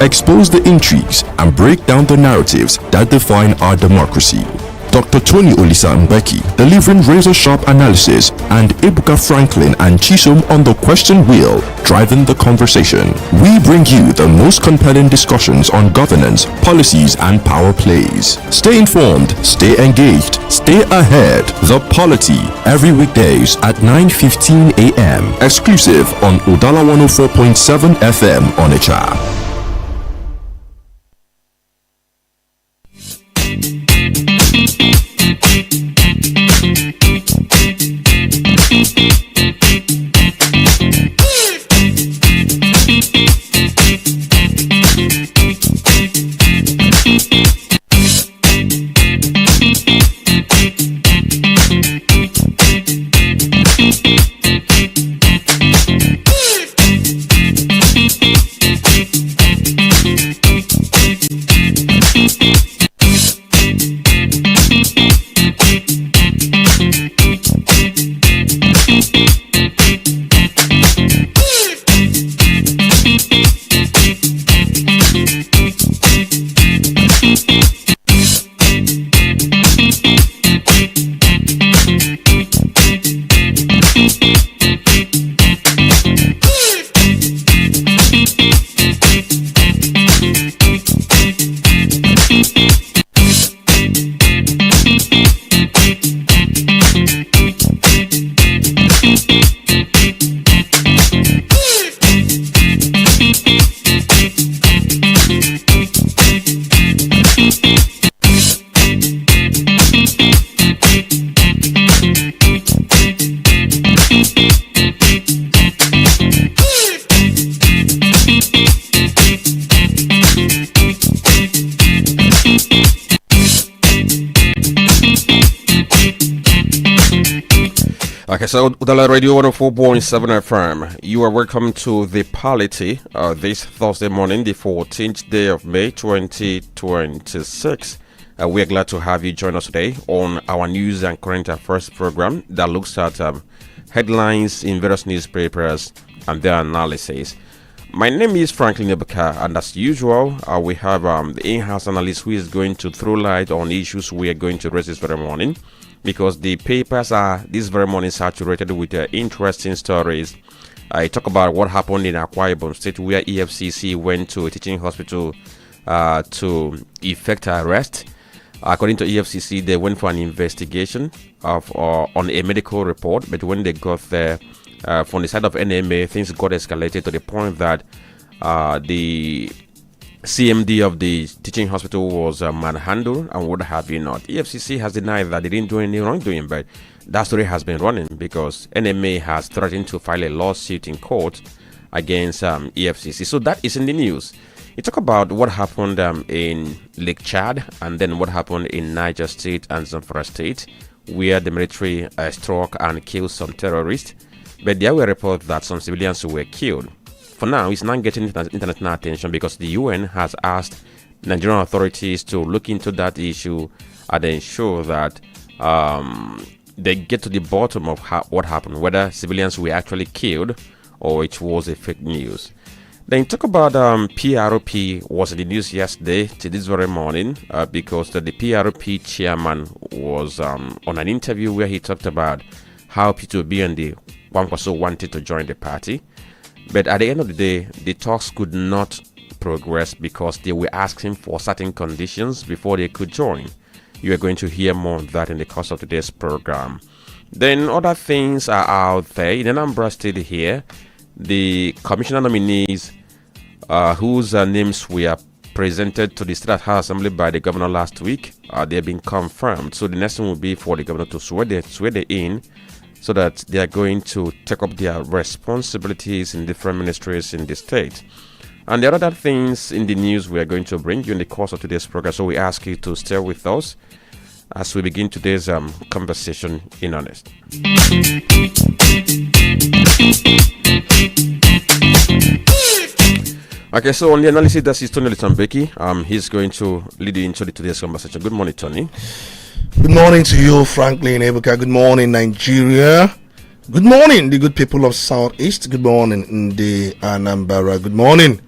expose the intrigues, and break down the narratives that define our democracy. Dr. Tony Olisa Mbeki delivering razor-sharp analysis, and Ebuka Franklin and Chisom on the question wheel driving the conversation. We bring you the most compelling discussions on governance, policies, and power plays. Stay informed, stay engaged, stay ahead. The Polity, every weekdays at 9:15 a.m. Exclusive on Udala 104.7 FM Onitsha. Okay, so Udala Radio 104.7 FM. You are welcome to the Polity this Thursday morning, the 14th day of May 2026. We are glad to have you join us today on our news and current affairs program that looks at headlines in various newspapers and their analysis. My name is Franklin Ebuka, and as usual, we have the in-house analyst who is going to throw light on issues we are going to raise this very morning, because the papers are this very morning saturated with interesting stories. I talk about what happened in Akwa Ibom State, where EFCC went to a teaching hospital to effect arrest. According to EFCC, they went for an investigation on a medical report, but when they got there, from the side of NMA, things got escalated to the point that the CMD of the teaching hospital was manhandled and what have you not. EFCC has denied that they didn't do any wrongdoing, but that story has been running because NMA has threatened to file a lawsuit in court against EFCC. So that is in the news. You talk about what happened in Lake Chad and then what happened in Niger State and Zamfara State, where the military struck and killed some terrorists. But there were reports that some civilians were killed. For now, it's not getting international attention because the UN has asked Nigerian authorities to look into that issue and ensure that they get to the bottom of what happened, whether civilians were actually killed or it was a fake news. Then talk about PRP was in the news yesterday to this very morning because the PRP chairman was on an interview where he talked about how P2B and the Kwankwaso wanted to join the party. But at the end of the day, the talks could not progress because they were asking for certain conditions before they could join. You are going to hear more of that in the course of today's program. Then other things are out there. In Anambra State here, the commissioner nominees whose names were presented to the State House Assembly by the governor last week, they have been confirmed. So the next one will be for the governor to swear they in, so that they are going to take up their responsibilities in different ministries in the state. And there are other things in the news we are going to bring you in the course of today's program, so we ask you to stay with us as we begin today's conversation in earnest. Okay, so on the analysis, that is Tony Litambeki. He's going to lead you into today's conversation. Good morning, Tony. Good morning to you, Franklin Ebuka. Good morning, Nigeria. Good morning, the good people of Southeast. Good morning, the Anambra. Good morning,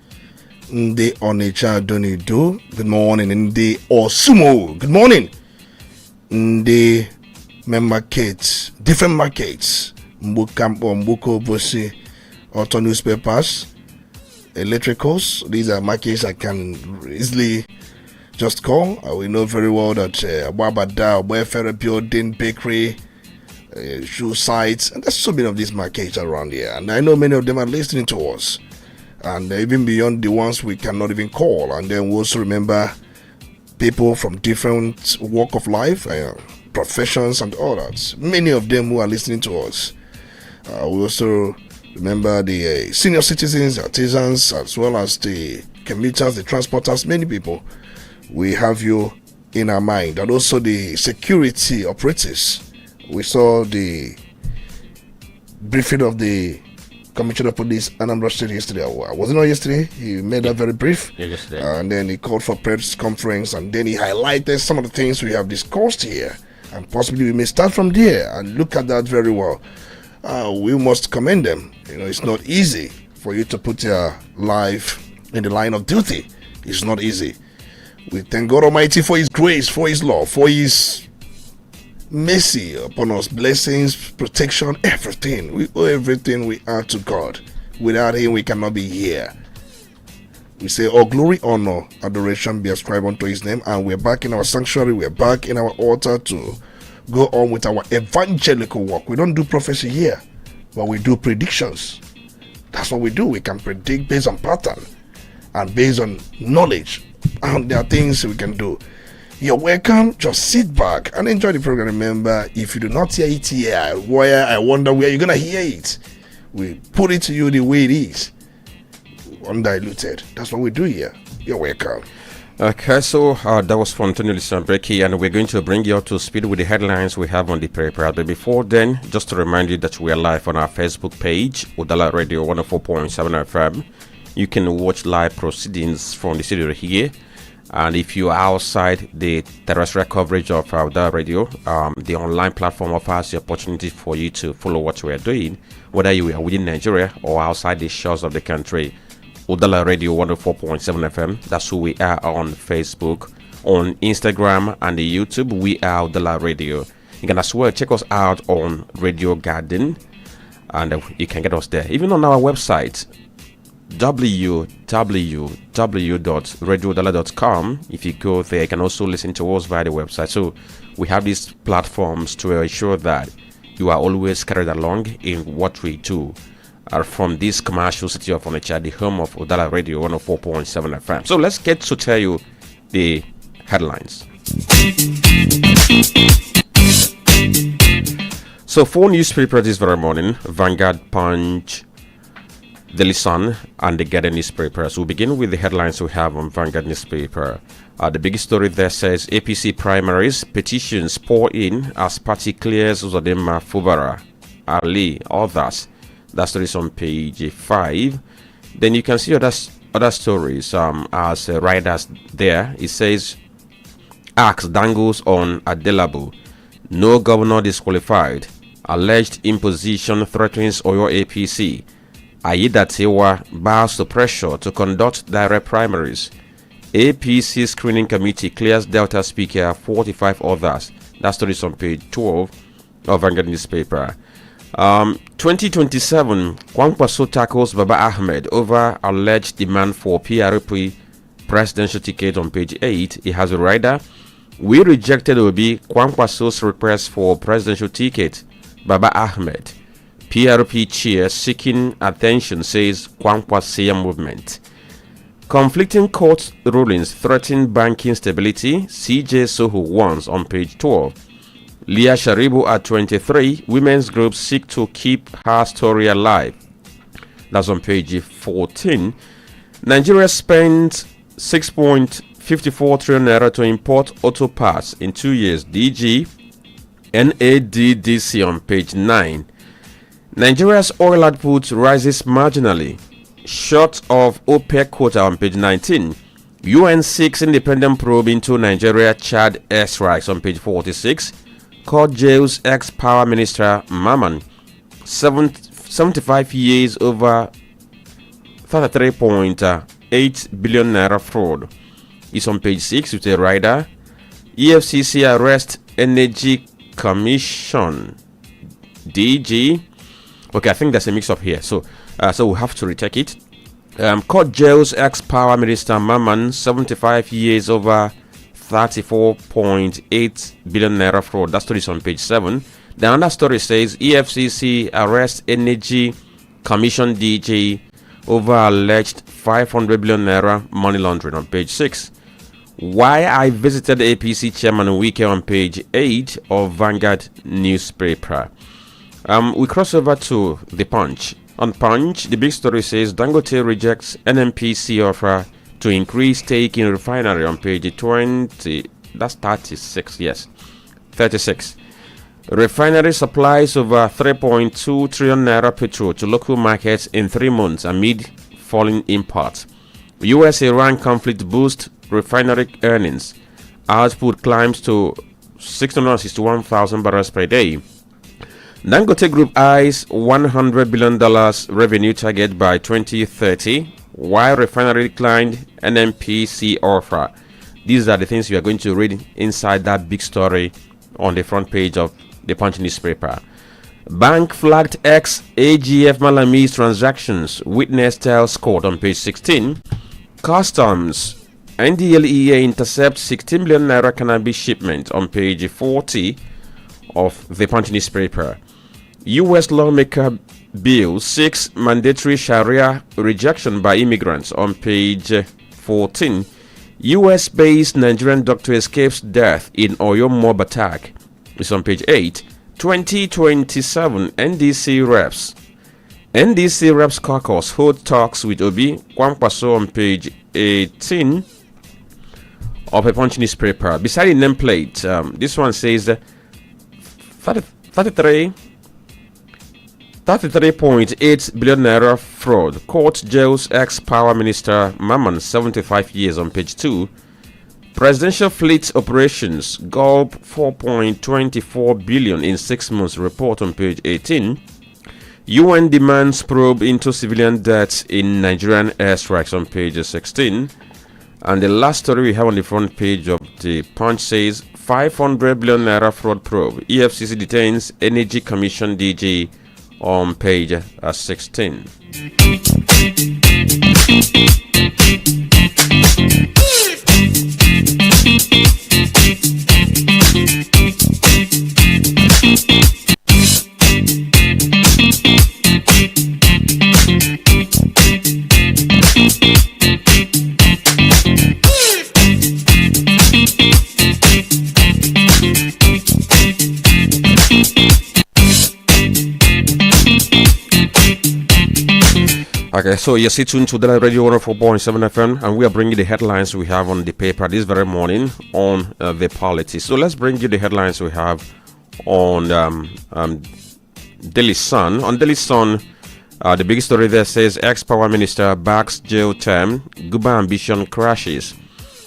Nde Onitsha Donido. Good morning. Nde Osumo. Good morning. Nde markets, different markets. Mbukampo, Mbuko, Obosi, auto newspapers, electricals. These are markets I can easily just call. We know very well that Wabada, Welfare Building, Bakery, shoe sites, and there's so many of these markets around here. And I know many of them are listening to us. And even beyond the ones we cannot even call. And then we also remember people from different walk of life, professions and all that. Many of them who are listening to us. We also remember the senior citizens, artisans, as well as the commuters, the transporters, many people. We have you in our mind. And also the security operatives. We saw the briefing of the Commissioner of Police Anambra State yesterday. Was it not yesterday? He made that very brief. Yeah, yesterday. And then he called for press conference, and then he highlighted some of the things we have discussed here. And possibly we may start from there and look at that very well. We must commend them. It's not easy for you to put your life in the line of duty. It's not easy. We thank God Almighty for His grace, for His love, for His mercy upon us, blessings, protection, everything. We owe everything we are to God. Without Him, we cannot be here. We say all glory, honor, adoration be ascribed unto His name, and we're back in our sanctuary, we're back in our altar to go on with our evangelical work. We don't do prophecy here, but we do predictions. That's what we do. We can predict based on pattern and based on knowledge, and there are things we can do. You're welcome. Just sit back and enjoy the program. Remember, if you do not hear it here, I wonder where you're gonna hear it. We put it to you the way it is, undiluted. That's what we do here. You're welcome. Okay, so that was from Tony Lisambeki, and we're going to bring you up to speed with the headlines we have on the paper. But before then, just to remind you that we are live on our Facebook page, Udala Radio 104.7 FM. You can watch live proceedings from the studio here. And if you are outside the terrestrial coverage of Udala Radio, the online platform offers the opportunity for you to follow what we are doing, whether you are within Nigeria or outside the shores of the country. Udala Radio 104.7 FM, that's who we are on Facebook. On Instagram and the YouTube, we are Udala Radio. You can as well check us out on Radio Garden, and you can get us there. Even on our website, www.radioudala.com. If you go there, you can also listen to us via the website. So we have these platforms to ensure that you are always carried along in what we do. From this commercial city of Onitsha, the home of Udala Radio 104.7 FM. So let's get to tell you the headlines. So 4 newspapers this very morning: Vanguard, Punch, Daily Sun, and the Guardian newspapers. We'll begin with the headlines we have on Vanguard newspaper. The biggest story there says APC primaries, petitions pour in as party clears Uzodinma, Fubara, Ali, others. That story is on page 5. Then you can see other stories as riders there. It says Axe dangles on Adelabu, no governor disqualified, alleged imposition threatens Oyo APC. IEDs bows to pressure to conduct direct primaries. APC screening committee clears Delta speaker, 45 others. That story is on page 12 of Vanguard newspaper. 2027, Kwankwaso tackles Baba Ahmed over alleged demand for PRP presidential ticket on page 8. It has a rider. We rejected Obi Kwankwaso's request for presidential ticket. Baba Ahmed. PRP chair seeking attention, says Kwankwasia movement. Conflicting court rulings threaten banking stability. CJ Sohu warns on page 12. Leah Sharibu at 23. Women's groups seek to keep her story alive. That's on page 14. Nigeria spent 6.54 trillion naira to import auto parts in 2 years. DG NADDC on page 9. Nigeria's oil output rises marginally, short of OPEC quota on page 19. UN seeks independent probe into Nigeria-Chad airstrikes on page 46. Court jails ex-power minister Maman, 75 years over 33.8 3.8 billion naira fraud. It's on page 6 with a rider. EFCC arrest Energy Commission DG. Okay, I think there's a mix up here. So we have to retake it. Court jails ex-power minister Maman 75 years over 34.8 billion naira fraud. That story is on page 7. The other story says EFCC arrests Energy Commission DG over alleged 500 billion naira money laundering on page 6. Why I visited APC chairman Wike on page 8 of Vanguard newspaper. We cross over to the Punch. On Punch, the big story says Dangote rejects NNPC offer to increase stake in refinery on page 20. That's 36, yes. 36. Refinery supplies over 3.2 trillion naira petrol to local markets in 3 months amid falling imports. US-Iran conflict boosts refinery earnings. Output climbs to 661,000 barrels per day. Dangote Group eyes $100 billion revenue target by 2030, while refinery declined NNPC offer. These are the things we are going to read inside that big story on the front page of the Punch newspaper. Bank flagged ex-AGF Malami's transactions, witness tells court on page 16. Customs, NDLEA intercept 16 million naira cannabis shipment on page 40 of the Punch newspaper. U.S. lawmaker bill seeks mandatory Sharia rejection by immigrants on page 14. U.S.-based Nigerian doctor escapes death in Oyo mob attack. It's on page 8. 2027 NDC reps. NDC reps caucus hold talks with Obi Kwankwaso on page 18 of a Punch newspaper. Beside the nameplate, this one says 33.8 billion naira fraud. Court jails ex-power minister Maman 75 years on page 2. Presidential fleet operations gulp 4.24 billion in 6 months report on page 18. UN demands probe into civilian deaths in Nigerian airstrikes on page 16. And the last story we have on the front page of the Punch says 500 billion naira fraud probe. EFCC detains Energy Commission DG on page 16. Okay, so you're tuned to Udala Radio 104.7 FM, and we are bringing the headlines we have on the paper this very morning on the Polity. So let's bring you the headlines we have on Daily Sun. On Daily Sun, the big story there says ex-power minister backs jail term, Guba ambition crashes.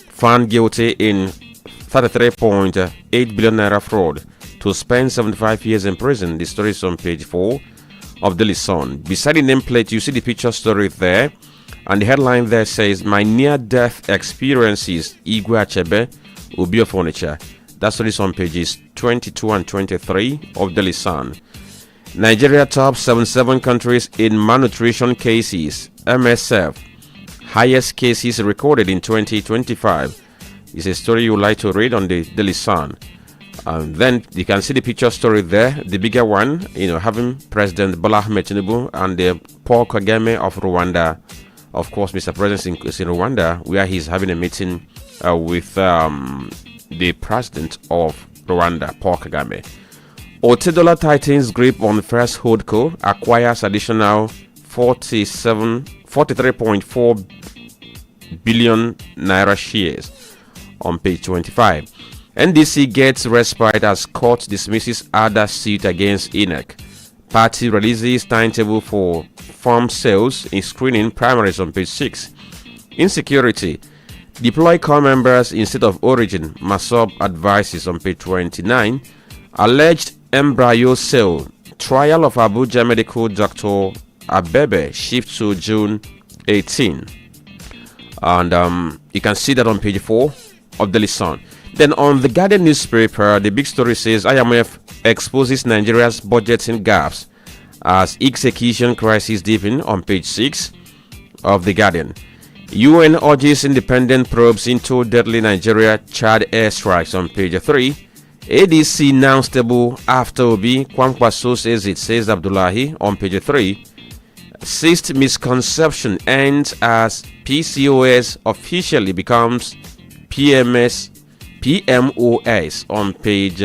Found guilty in 33.8 billion naira fraud to spend 75 years in prison. The story is on page 4 of Daily Sun. Beside the nameplate, you see the picture story there, and the headline there says my near-death experiences Igwe Achebe Ubio Furniture. That story is on pages 22 and 23 of Daily Sun. Nigeria tops 77 countries in malnutrition cases. MSF highest cases recorded in 2025. It's a story you would like to read on the Daily Sun. And then you can see the picture story there, the bigger one, having President Bola Ahmed Tinubu and the Paul Kagame of Rwanda. Of course, Mr. President is in Rwanda, where he's having a meeting with the president of Rwanda, Paul Kagame. Otedola tightens grip on first holdco, acquires additional 43.4 billion naira shares on page 25. NDC gets respite as court dismisses other suit against INEC. Party releases timetable for farm sales in screening primaries on page 6. Insecurity. Deploy core members in state of origin. Masop advises on page 29. Alleged embryo sale. Trial of Abuja medical doctor Abebe shift to June 18. And you can see that on page 4 of Daily Sun. Then on the Guardian newspaper, the big story says IMF exposes Nigeria's budgeting gaps as execution crisis deepen on page 6 of the Guardian. UN urges independent probes into deadly Nigeria-Chad airstrikes on page 3. ADC now stable after Obi. Kwankwaso says it, says Abdullahi on page 3. Seized misconception ends as PCOS officially becomes PMOS on page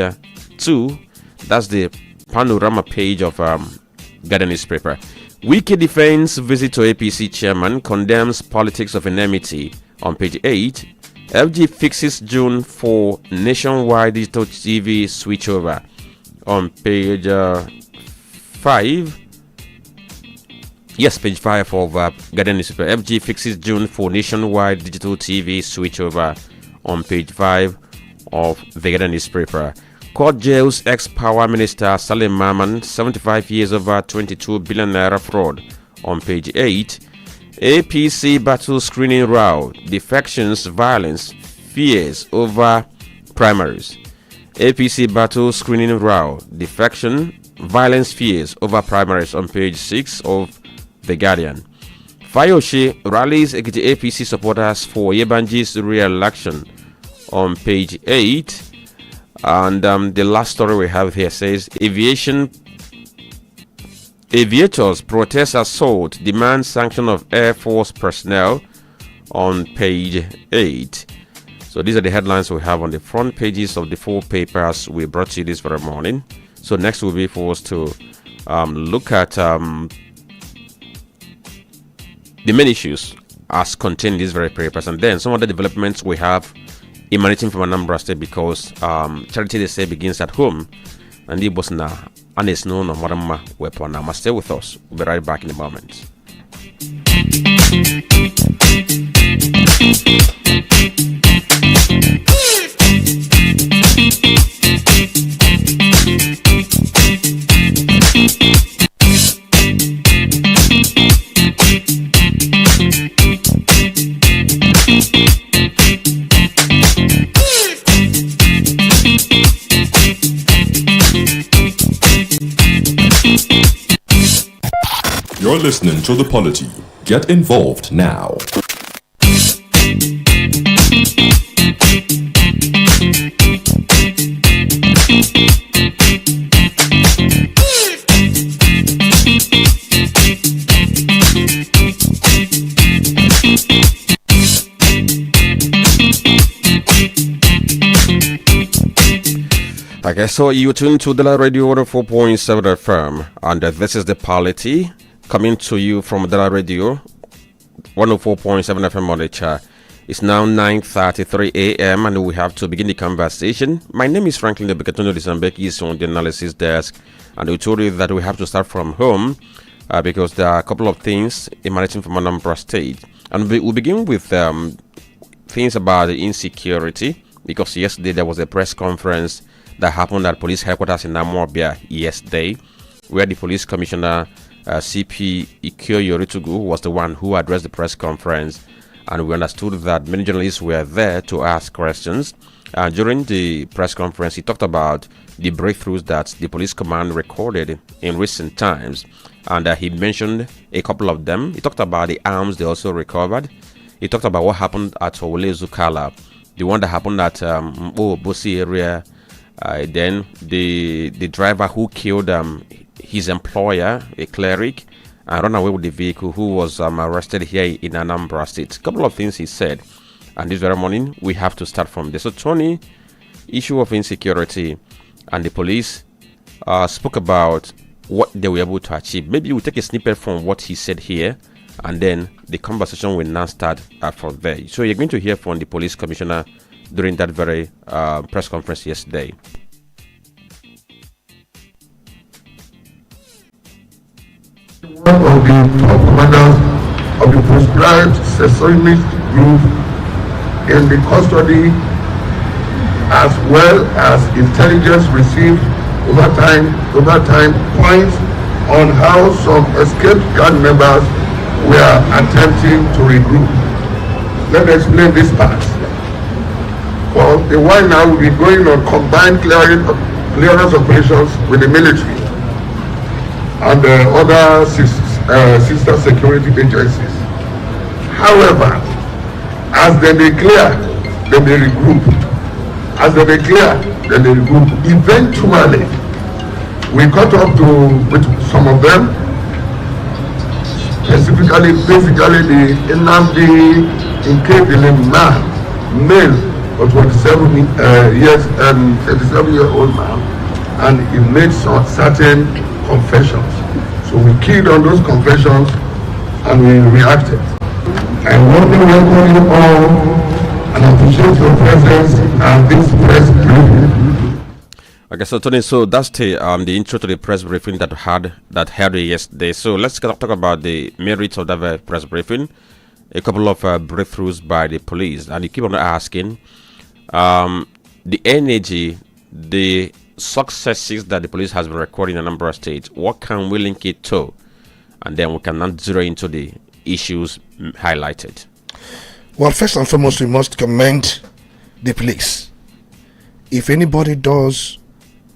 2. That's the panorama page of Guardian newspaper. Wiki defense visit to APC chairman condemns politics of enmity on page 8. FG fixes June for nationwide digital TV switchover on page 5. Yes, page 5 of Guardian newspaper. FG fixes June for nationwide digital TV switchover on page 5 of the Guardian newspaper. Court jails ex-power minister Salim Maman, 75 years over 22 billion naira fraud on page 8. APC battle screening row, defections, violence, fears over primaries. APC battle screening row, defection, violence, fears over primaries on page 6 of The Guardian. Fayoshe rallies APC supporters for Yebanji's re-election on page 8. And the last story we have here says aviators protest assault, demand sanction of Air Force personnel on page 8. So these are the headlines we have on the front pages of the 4 papers we brought to you this very morning. So next will be for us to look at the main issues as contained in these very papers, and then some of the developments we have emanating from Anambra State, because charity, they say, begins at home. And the boss na anes no no marama weapon. Now must stay with us. We'll be right back in a moment. You're listening to The Polity. Get involved now. Okay, so you tune to Udala Radio 4.7 FM, and this is The Polity, coming to you from Udala Radio 104.7 FM on the chart. It's now 9:33 a.m. and we have to begin the conversation. My name is Franklin Ebekatono Disambeki, is on the analysis desk, and we told you that we have to start from home because there are a couple of things emanating from Anambra State. And we'll begin with things about the insecurity, because yesterday there was a press conference that happened at police headquarters in Namibia yesterday, where the police commissioner CP Iugu was the one who addressed the press conference, and we understood that many journalists were there to ask questions. During the press conference, he talked about the breakthroughs that the police command recorded in recent times, and he mentioned a couple of them. He talked about the arms they also recovered. He talked about what happened at Zukala, the one that happened at Obosi area. Then the driver who killed his employer, a cleric, and ran away with the vehicle, who was arrested here in Anambra State. A couple of things he said, and this very morning we have to start from this. So Tony, issue of insecurity, and the police spoke about what they were able to achieve. Maybe we'll take a snippet from what he said here, and then the conversation will now start from there. So you're going to hear from the police commissioner during that very press conference yesterday. One of the top commanders of the proscribed secessionist group in the custody, as well as intelligence received over time points on how some escaped gang members were attempting to regroup. let me explain this part. For a while now, we've been going on combined clearance operations with the military and other sister security agencies. However, as they clear, then they regroup. As they clear, then they regroup. Eventually, we caught up with some of them, specifically, basically the Nnamdi Nkebile man, male of 27 years and 37-year-old man, and he made some certain confessions. So we keyed on those confessions and we reacted. I want to welcome you all and appreciate your presence at this press briefing. Okay, so Tony, so that's the intro to the press briefing that held yesterday. So let's talk about the merits of that press briefing. A couple of breakthroughs by the police, and you keep on asking the energy, the successes that the police has been recording in a number of states. What can we link it to? And then we can now zero into the issues highlighted. Well, first and foremost, we must commend the police. If anybody does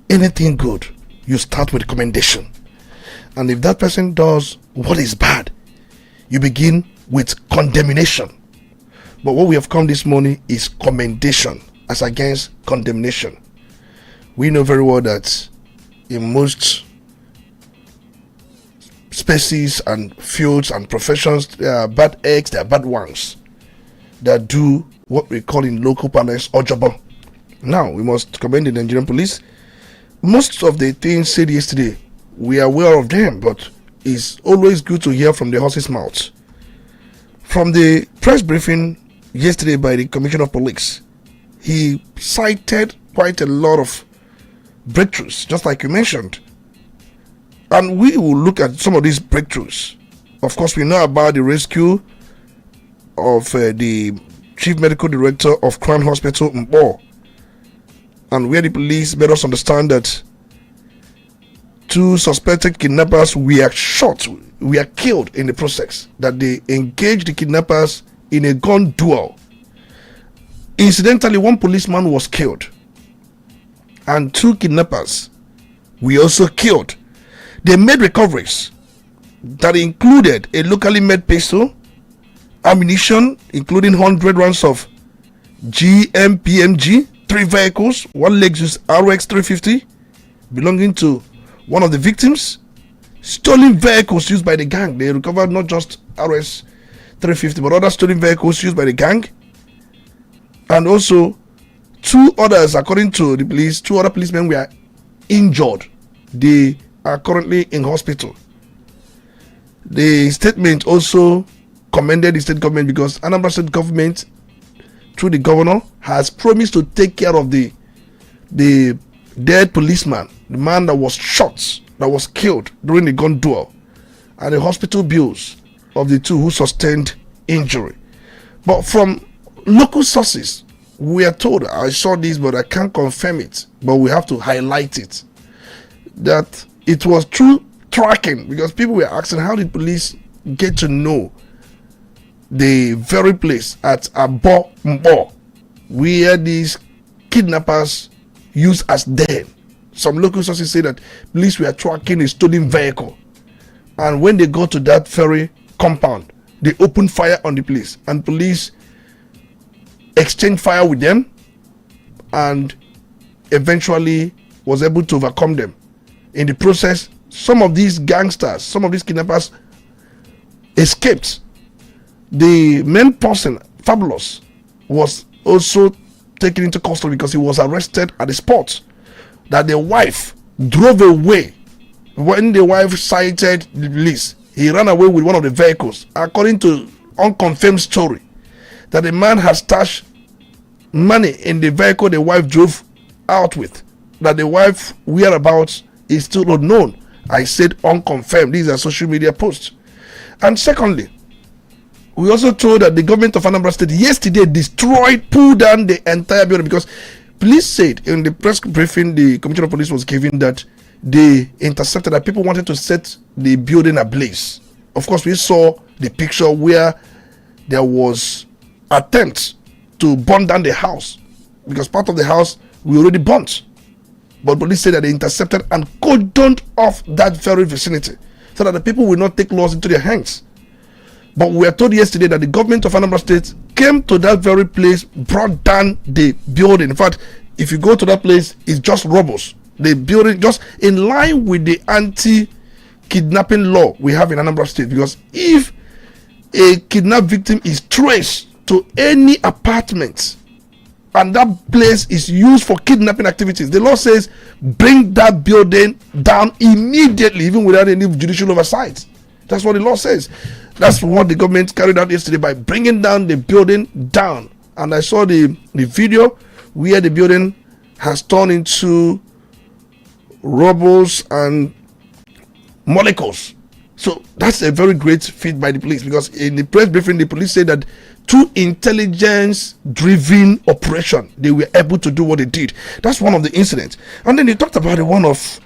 anything good, you start with commendation. And if that person does what is bad, you begin with condemnation. But what we have come this morning is commendation as against condemnation. We know very well that in most species and fields and professions, there are bad eggs, there are bad ones that do what we call in local parlance ojobo. Now, we must commend the Nigerian police. Most of the things said yesterday, we are aware of them, but it's always good to hear from the horse's mouth. From the press briefing yesterday by the Commissioner of Police, he cited quite a lot of breakthroughs, just like you mentioned. And we will look at some of these breakthroughs. Of course, we know about the rescue of the Chief Medical Director of Crown Hospital, Mbo, and where the police made us understand that 2 suspected kidnappers were shot, were killed in the process, that they engaged the kidnappers in a gun duel. Incidentally, 1 policeman was killed, and 2 kidnappers were also killed. They made recoveries that included a locally made pistol, ammunition, including 100 rounds of GPMG, 3 vehicles, 1 Lexus RX 350 belonging to one of the victims, stolen vehicles used by the gang. They recovered not just RX 350 but other stolen vehicles used by the gang, and also 2 others, according to the police, 2 other policemen were injured. They are currently in hospital. The statement also commended the state government because Anambra state government, through the governor, has promised to take care of the dead policeman, the man that was shot, that was killed during the gun duel, and the hospital bills of the 2 who sustained injury. But from local sources, we are told, I saw this but I can't confirm it, but we have to highlight it, that it was through tracking, because people were asking, how did police get to know the very place at Mbo where these kidnappers used as den? Some local sources say that police were tracking a stolen vehicle, and when they got to that very compound, they opened fire on the police, and police exchanged fire with them and eventually was able to overcome them. In the process, some of these gangsters, some of these kidnappers escaped. The main person, Fabulous, was also taken into custody because he was arrested at the spot. That the wife drove away. When the wife sighted the police, he ran away with one of the vehicles. According to unconfirmed story, that the man has stashed money in the vehicle the wife drove out with. That the wife whereabouts is still unknown. I said unconfirmed. These are social media posts. And secondly, we also told that the government of Anambra State yesterday pulled down the entire building, because police said in the press briefing the Commissioner of Police was giving that they intercepted, that people wanted to set the building ablaze. Of course, we saw the picture where there was attempt to burn down the house, because part of the house we already burnt. But police say that they intercepted and cordoned off that very vicinity so that the people will not take laws into their hands. But we were told yesterday that the government of Anambra State came to that very place, brought down the building. In fact, if you go to that place, it's just rubble. The building just in line with the anti-kidnapping law we have in Anambra State. Because if a kidnapped victim is traced to any apartment and that place is used for kidnapping activities, the law says bring that building down immediately, even without any judicial oversight. That's what the law says. That's what the government carried out yesterday by bringing down the building down. And I saw the video where the building has turned into rubbles and molecules. So that's a very great feat by the police, because in the press briefing, the police said that through intelligence-driven operation, they were able to do what they did. That's one of the incidents. And then they talked about the one of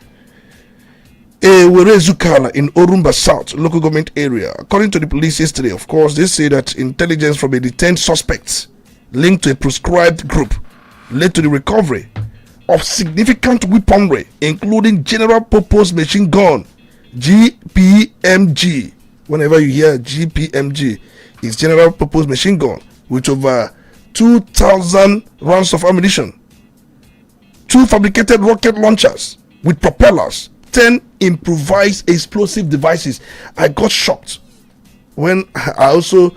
Zukala in Orumba South local government area. According to the police yesterday, of course, they say that intelligence from a detained suspect linked to a proscribed group led to the recovery of significant weaponry, including general purpose machine gun, GPMG. Whenever you hear GPMG, it's general purpose machine gun with over 2,000 rounds of ammunition, 2 fabricated rocket launchers with propellers, 10 improvised explosive devices. I got shocked when I also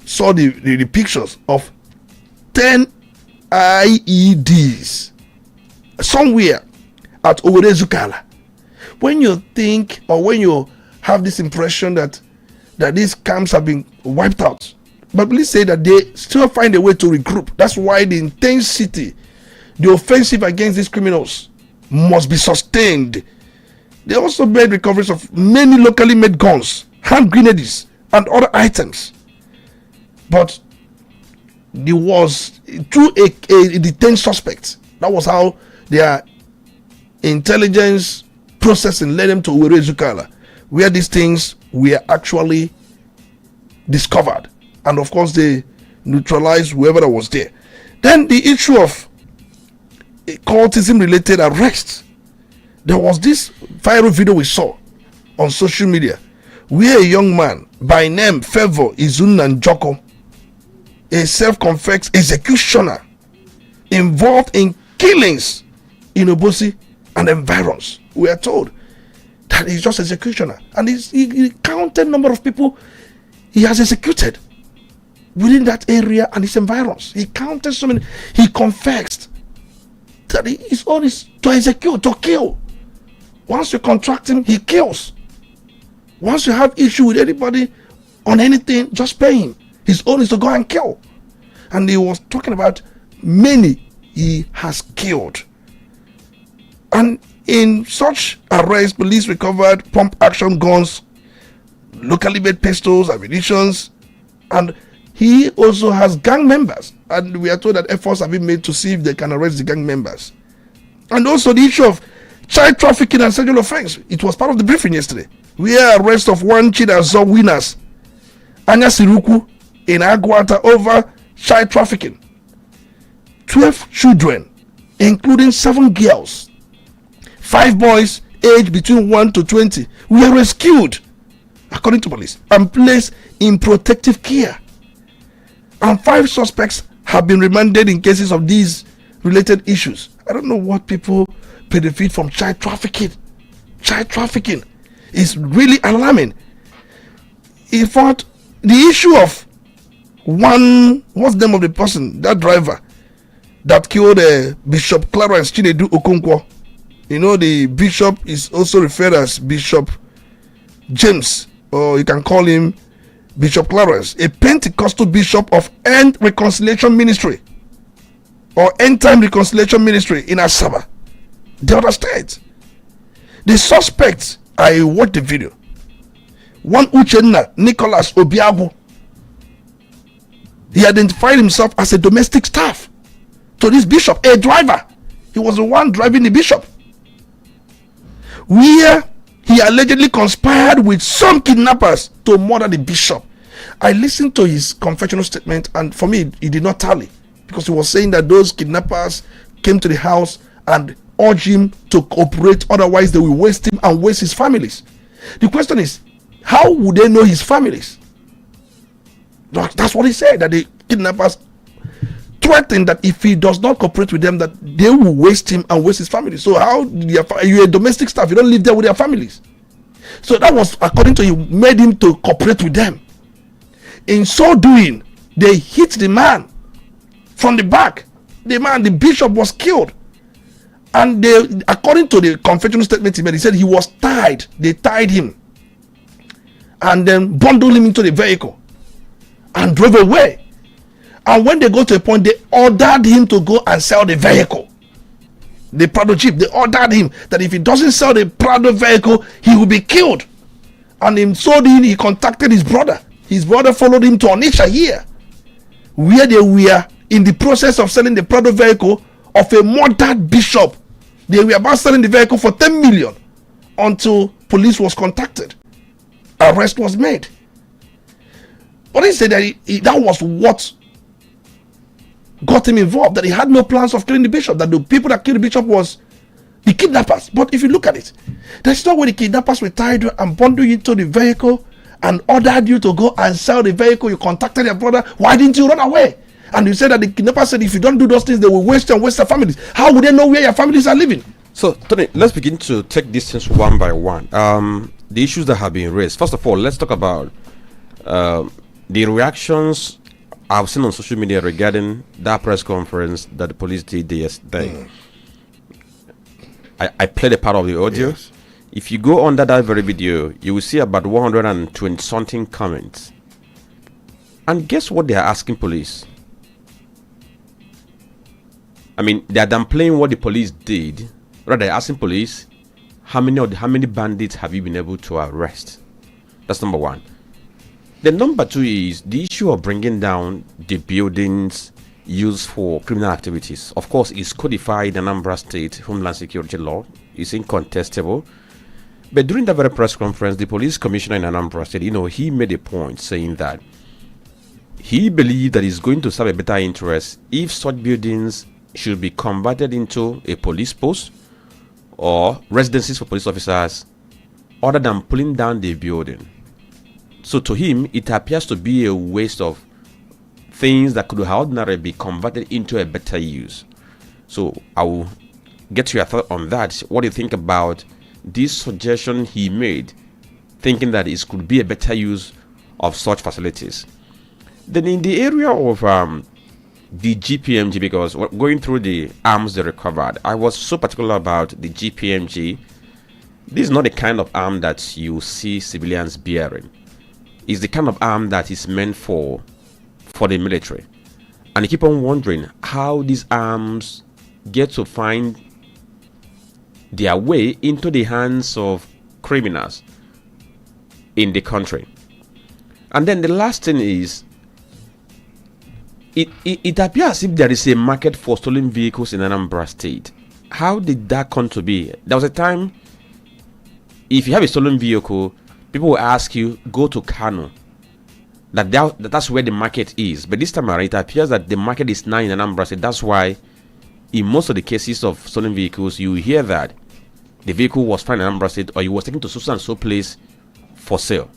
saw the pictures of 10 IEDs somewhere at Zukala. When you think, or when you have this impression that these camps have been wiped out, but police say that they still find a way to regroup. That's why the intensity, the offensive against these criminals must be sustained. They also made recoveries of many locally made guns, hand grenades, and other items. But there was through a detained suspect. That was how their intelligence processing led them to Zukala, where these things were actually discovered. And of course, they neutralized whoever that was there. Then the issue of cultism related arrests. There was this viral video we saw on social media where a young man by name Favour Njoko, a self-confessed executioner, involved in killings in Obosi and environs. We are told that he's just executioner, and he counted number of people he has executed within that area and its environs. He counted so many. He confessed that his own is to execute, to kill. Once you contract him, he kills. Once you have issue with anybody on anything, just pay him. His own is to go and kill. And he was talking about many he has killed. And in such arrests, police recovered pump action guns, locally made pistols, ammunitions, and he also has gang members. And we are told that efforts have been made to see if they can arrest the gang members. And also the issue of child trafficking and sexual offense. It was part of the briefing yesterday. We had arrest of one Chidazo winners, Anya Siruku, in Aguata over child trafficking. 12 children, including 7 girls, 5 boys aged between 1 to 20, were rescued, according to police, and placed in protective care. And 5 suspects have been remanded in cases of these related issues. I don't know what people benefit from child trafficking. Child trafficking is really alarming. In fact, the issue of what's the name of the person, that driver that killed Bishop Clarence Chinedu Okonkwo. You know, the bishop is also referred as Bishop James, or you can call him Bishop Clarence, a Pentecostal bishop of End Reconciliation Ministry or End Time Reconciliation Ministry in Asaba, the other state. The suspects, I watched the video. One Uchenna Nicholas Obiagu, he identified himself as a domestic staff to this bishop, a driver. He was the one driving the bishop, where he allegedly conspired with some kidnappers to murder the bishop. I listened to his confessional statement, and for me, it did not tally, because he was saying that those kidnappers came to the house and urged him to cooperate, otherwise they will waste him and waste his families. The question is, how would they know his families? That's what he said, that the kidnappers threatened that if he does not cooperate with them, that they will waste him and waste his family. So how you're a domestic staff, you don't live there with their families. So that was, according to him, made him to cooperate with them. In so doing, they hit the man from the back. The bishop was killed. And they, according to the confessional statement he made, he said he was tied. They tied him and then bundled him into the vehicle and drove away. And when they go to a point, they ordered him to go and sell the vehicle. The Prado Jeep, they ordered him that if he doesn't sell the Prado vehicle, he will be killed. And in so doing, he contacted his brother. His brother followed him to Onitsha here, where they were in the process of selling the Prado vehicle of a murdered bishop. They were about selling the vehicle for 10 million until police was contacted. Arrest was made. But he said that that was what got him involved, that he had no plans of killing the bishop, that the people that killed the bishop was the kidnappers. But if you look at it, that's not where the kidnappers were tied and bundled you into the vehicle and ordered you to go and sell the vehicle. You contacted your brother. Why didn't you run away? And you said that the kidnappers said if you don't do those things, they will waste you and waste their families. How would they know where your families are living? So, Tony, let's begin to take these things one by one. The issues that have been raised. First of all, let's talk about the reactions I've seen on social media regarding that press conference that the police did yesterday. I played a part of the audio. Yes. If you go under that very video, you will see about 120 something comments. And guess what they are asking police? I mean, they are downplaying what the police did. Rather, they're asking police, how many bandits have you been able to arrest? That's number one. The number two is the issue of bringing down the buildings used for criminal activities. Of course, it's codified in Anambra State Homeland Security Law. It's incontestable. But during that very press conference, the police commissioner in Anambra State, he made a point saying that he believed that it's going to serve a better interest if such buildings should be converted into a police post or residences for police officers other than pulling down the building. So to him, it appears to be a waste of things that could ordinarily be converted into a better use. So I will get your thought on that. What do you think about this suggestion he made, thinking that it could be a better use of such facilities? Then in the area of the GPMG, because going through the arms they recovered, I was so particular about the GPMG. This is not the kind of arm that you see civilians bearing. It's the kind of arm that is meant for the military. And I keep on wondering how these arms get to find their way into the hands of criminals in the country. And then the last thing is, it appears as if there is a market for stolen vehicles in Anambra State. How did that come to be? There was a time, if you have a stolen vehicle, people will ask you, go to Kano. That's where the market is. But this time around, it appears that the market is now in Anambra State. That's why in most of the cases of stolen vehicles, you hear that the vehicle was found in Anambra State or it was taken to so and so place for sale.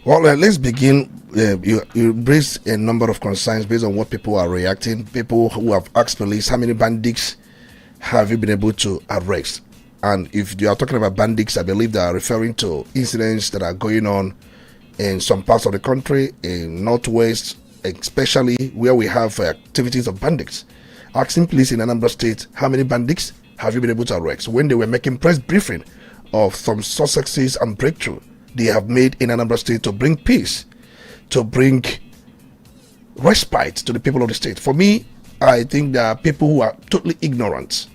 Well, let's begin. You raised a number of concerns based on what people are reacting. People who have asked police, how many bandits have you been able to arrest? And if you are talking about bandits, I believe they are referring to incidents that are going on in some parts of the country, in Northwest, especially where we have activities of bandits. Asking police in Anambra State, how many bandits have you been able to arrest? When they were making press briefing of some successes and breakthrough they have made in Anambra State to bring peace, to bring respite to the people of the state. For me, I think there are people who are totally ignorant.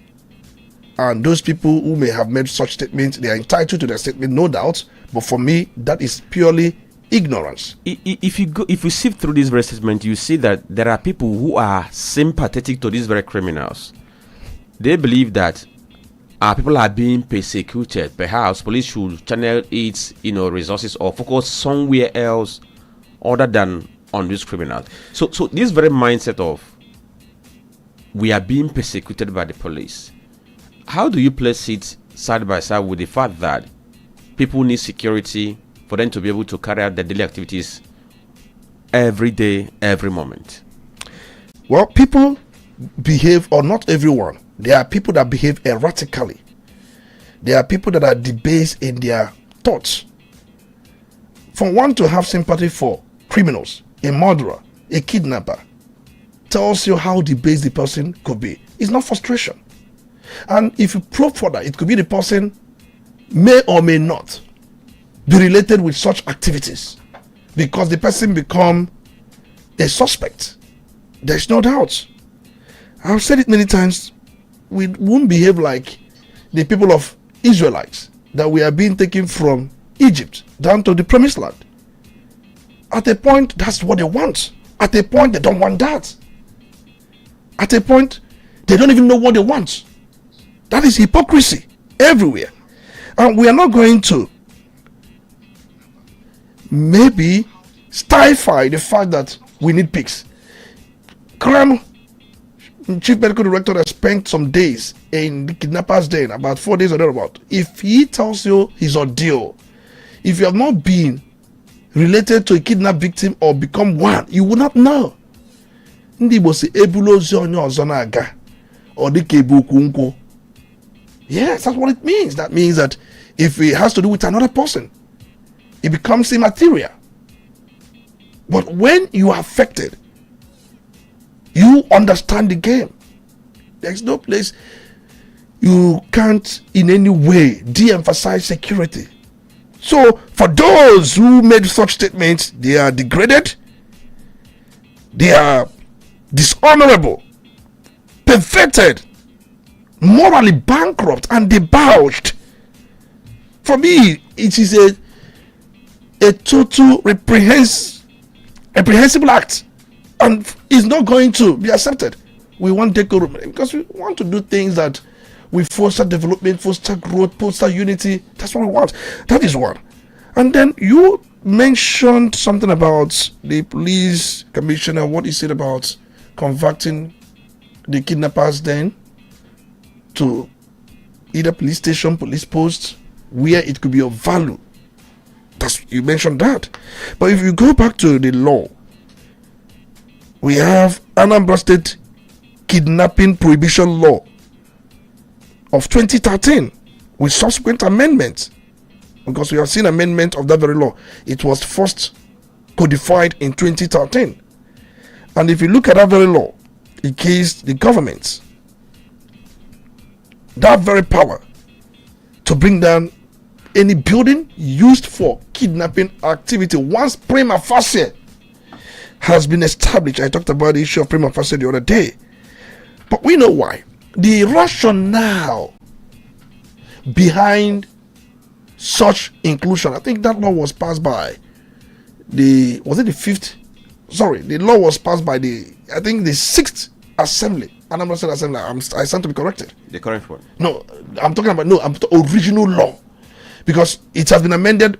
And those people who may have made such statements, they are entitled to their statement, no doubt. But for me, that is purely ignorance. If you sift through this very statement, you see that there are people who are sympathetic to these very criminals. They believe that people are being persecuted. Perhaps police should channel its resources or focus somewhere else other than on these criminals. So this very mindset of we are being persecuted by the police, how do you place it side by side with the fact that people need security for them to be able to carry out their daily activities every day, every moment? Well, people behave, or not everyone. There are people that behave erratically. There are people that are debased in their thoughts. For one to have sympathy for criminals, a murderer, a kidnapper, tells you how debased the person could be. It's not frustration. And if you probe further, it could be the person may or may not be related with such activities, because the person become a suspect. There's no doubt. I've said it many times. We won't behave like the people of Israelites, that we are being taken from Egypt down to the promised land. At a point, that's what they want. At a point, they don't want that. At a point, they don't even know what they want. That is hypocrisy everywhere. And we are not going to maybe stifle the fact that we need peace. Crime Chief Medical Director has spent some days in the kidnappers' den, about 4 days or thereabout. If he tells you his ordeal, if you have not been related to a kidnapped victim or become one, you will not know. Yes, that's what it means. That means that if it has to do with another person, it becomes immaterial. But when you are affected, you understand the game. There's no place you can't in any way de-emphasize security. So for those who made such statements, they are degraded, they are dishonorable, perverted, morally bankrupt, and debauched. For me, it is a total reprehensible act, and is not going to be accepted. We want decorum because we want to do things that we foster development, foster growth, foster unity. That's what we want. That is one. And then you mentioned something about the police commissioner, what he said about converting the kidnappers then to either police station, police post, where it could be of value. You mentioned that. But if you go back to the law, we have Anambra State Kidnapping Prohibition Law of 2013 with subsequent amendments, because we have seen amendment of that very law. It was first codified in 2013. And if you look at that very law, it gives the government that very power to bring down any building used for kidnapping activity once prima facie has been established. I talked about the issue of prima facie the other day. But we know why. The rationale behind such inclusion, I think that law was passed by the law was passed by the 6th Assembly. And I'm not saying Assembly, I stand to be corrected. The current one? No, I'm talking about the original law. Because it has been amended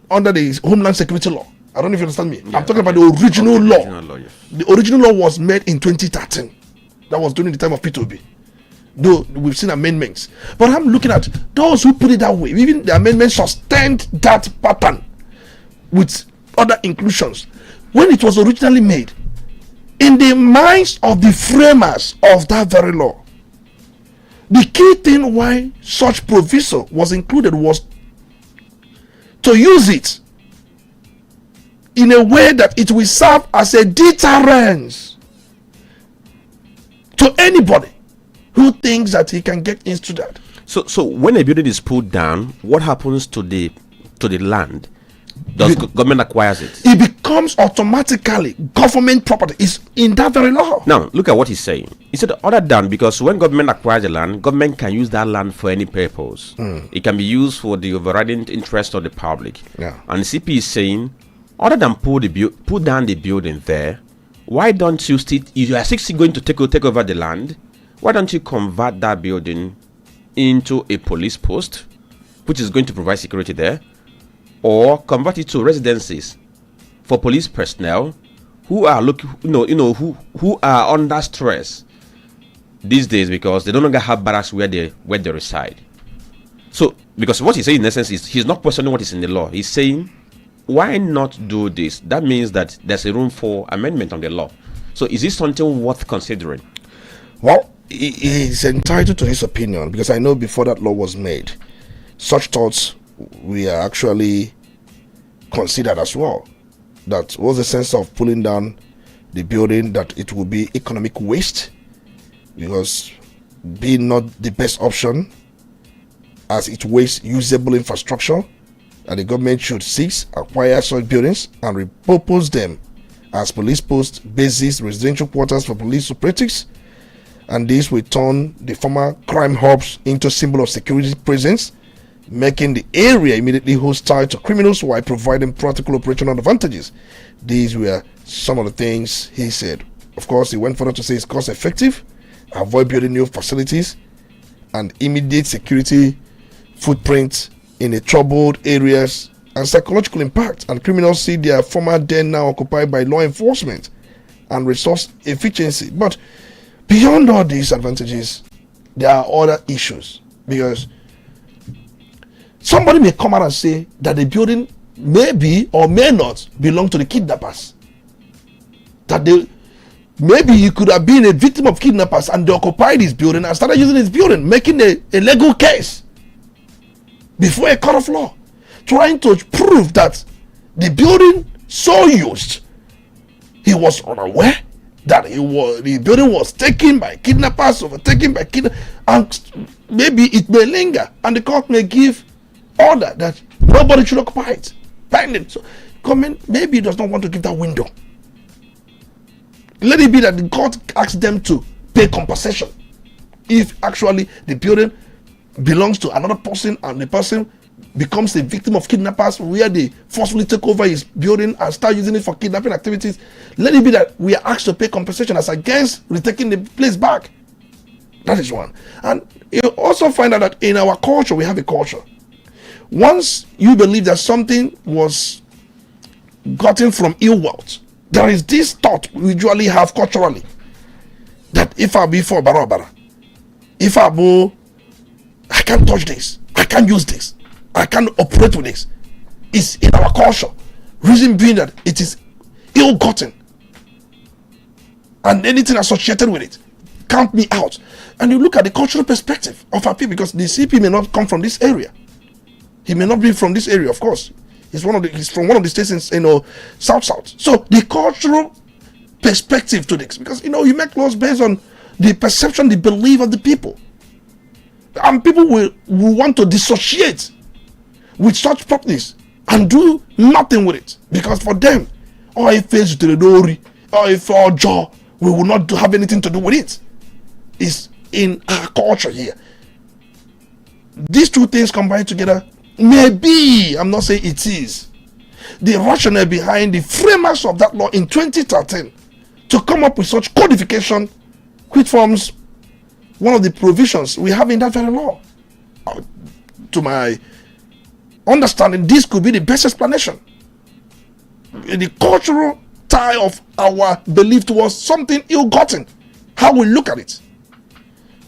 under the Homeland Security Law. I don't know if you understand me. Yeah, I'm talking about the original law. Yes. The original law was made in 2013. That was during the time of P2B. Though we've seen amendments. But I'm looking at those who put it that way. Even the amendments sustained that pattern with other inclusions. When it was originally made, in the minds of the framers of that very law, the key thing why such proviso was included was to use it in a way that it will serve as a deterrence to anybody who thinks that he can get into that. So when a building is pulled down, what happens to the land? Does government acquires it? It becomes automatically government property. It's in that very law. Now, look at what he's saying. He said other than, because when government acquires the land, government can use that land for any purpose. It can be used for the overriding interest of the public. Yeah. And the CP is saying, other than pull down the building there, why don't you still, if you are still going to take over the land, why don't you convert that building into a police post, which is going to provide security there, or convert it to residences for police personnel who are looking, who are under stress these days because they no longer have barracks where they reside. So, because what he's saying in essence is he's not questioning what is in the law. He's saying, why not do this? That means that there's a room for amendment on the law. So, is this something worth considering? Well, he's entitled to his opinion, because I know before that law was made, such thoughts were actually considered as well. That was the sense of pulling down the building, that it would be economic waste, because being not the best option, as it wastes usable infrastructure, and the government should cease, acquire such buildings and repurpose them as police posts, bases, residential quarters for police operatives, and this will turn the former crime hubs into a symbol of security presence, making the area immediately hostile to criminals while providing practical operational advantages. These were some of the things he said. Of course, he went further to say it's cost effective, avoid building new facilities, and immediate security footprint in the troubled areas, and psychological impact, and criminals see their former den now occupied by law enforcement, and resource efficiency. But beyond all these advantages, there are other issues, because somebody may come out and say that the building may be or may not belong to the kidnappers, that maybe he could have been a victim of kidnappers and they occupied his building and started using his building, making a legal case before a court of law, trying to prove that the building so used, he was unaware that the building was taken by kidnappers, overtaken by kidnappers, and maybe it may linger, and the court may give order that nobody should occupy it pending. So government maybe does not want to give that window. Let it be that the court asks them to pay compensation if actually the building belongs to another person and the person becomes a victim of kidnappers, where they forcefully take over his building and start using it for kidnapping activities. Let it be that we are asked to pay compensation as against retaking the place back. That is one. And you also find out that in our culture, we have a culture. Once you believe that something was gotten from ill wealth, there is this thought we usually have culturally, that if I be for barabara, if I can't touch this, I can't use this, I can't operate with this. It's in our culture. Reason being that it is ill-gotten, and anything associated with it, count me out. And you look at the cultural perspective of our people, because the CP may not come from this area. He may not be from this area, of course. He's from one of the states in South. So the cultural perspective to this, because you make laws based on the perception, the belief of the people, and people will want to dissociate with such properties and do nothing with it, because for them, if it's to the dory, or if our jaw, we will not have anything to do with it. It's in our culture here. These two things combined together, maybe, I'm not saying it is, the rationale behind the framers of that law in 2013 to come up with such codification, which forms one of the provisions we have in that very law. To my understanding, this could be the best explanation. The cultural tie of our belief towards something ill-gotten, how we look at it,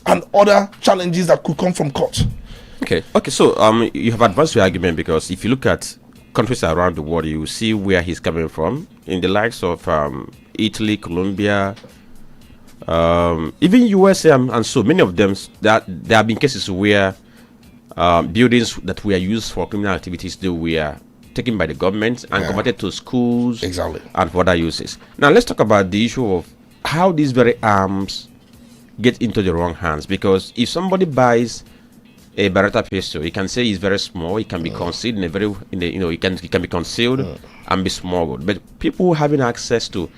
and other challenges that could come from court. Okay. So you have advanced your argument, because if you look at countries around the world, you see where he's coming from. In the likes of Italy, Colombia, even USA, and so many of them, that there have been cases where buildings that were used for criminal activities, they were taken by the government and converted to schools, exactly, and for other uses. Now let's talk about the issue of how these very arms get into the wrong hands, because if somebody buys a Beretta pistol, you can say it's very small, it can be concealed it can be concealed and be smuggled. But people having access to,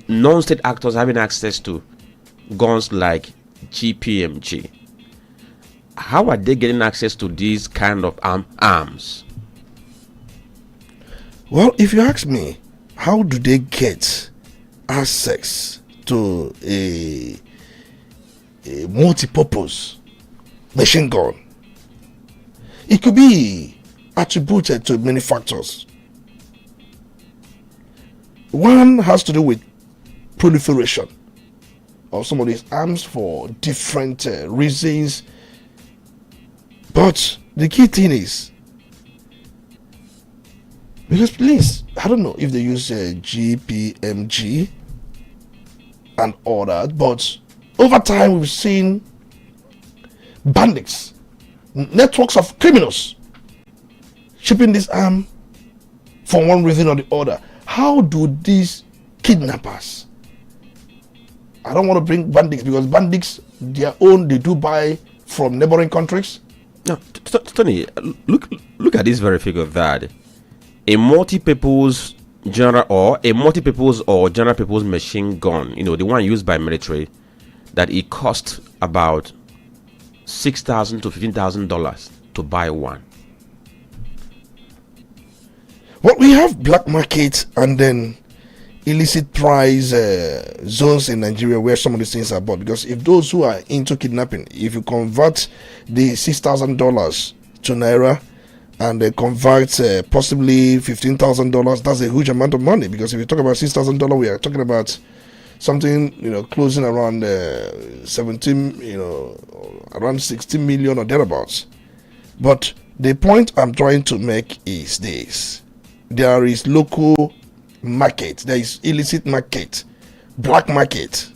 non-state actors having access to guns like GPMG, how are they getting access to these kind of arms? Well, if you ask me, how do they get access to a multi-purpose machine gun? It could be attributed to many factors. One has to do with proliferation of some of these arms for different reasons. But the key thing is, because please, I don't know if they use GPMG and all that, but over time we've seen bandits, networks of criminals shipping this arm for one reason or the other. How do these kidnappers, I don't want to bring bandits because bandits, their own, they do buy from neighboring countries. Now, Tony, look at this very figure that a multi-purpose general or general purpose machine gun, the one used by military, that it costs about $6,000 to $15,000 to buy one. Well, we have black market and then illicit price zones in Nigeria where some of these things are bought. Because if those who are into kidnapping, if you convert the $6,000 to naira and they convert possibly $15,000, that's a huge amount of money. Because if you talk about $6,000, we are talking about something closing around 17, around 16 million or thereabouts. But the point I'm trying to make is this: there is local market, there is illicit market, black market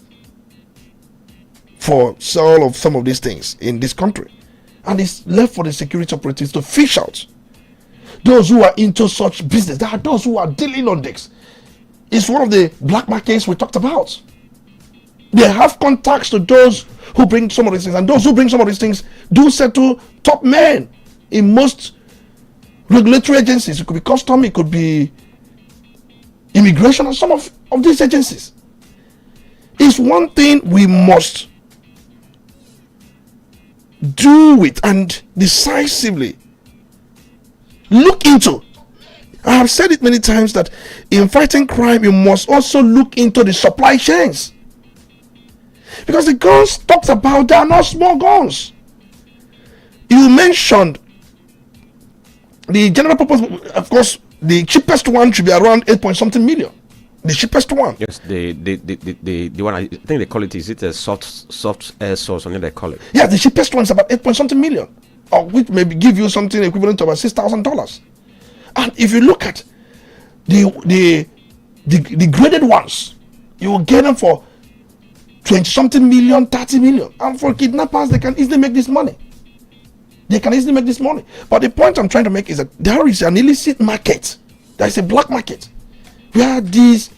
for sale of some of these things in this country, and it's left for the security operatives to fish out those who are into such business. There are those who are dealing on this. It's one of the black markets we talked about. They have contacts to those who bring some of these things, and those who bring some of these things do settle top men in most regulatory agencies. It could be custom, it could be immigration, and some of these agencies. It's one thing we must do it and decisively look into. I have said it many times that in fighting crime, you must also look into the supply chains. Because the guns talked about, they are not small guns. You mentioned the general purpose, of course, the cheapest one should be around 8-point-something million. The cheapest one. Yes, the one, I think they call it, is it a soft air source, or they call it? Yeah, the cheapest one is about 8-point-something million, or which maybe give you something equivalent to about $6,000. And if you look at the graded ones, you will get them for 20-something million, 30 million. And for kidnappers, they can easily make this money. They can easily make this money. But the point I'm trying to make is that there is an illicit market. There is a black market where these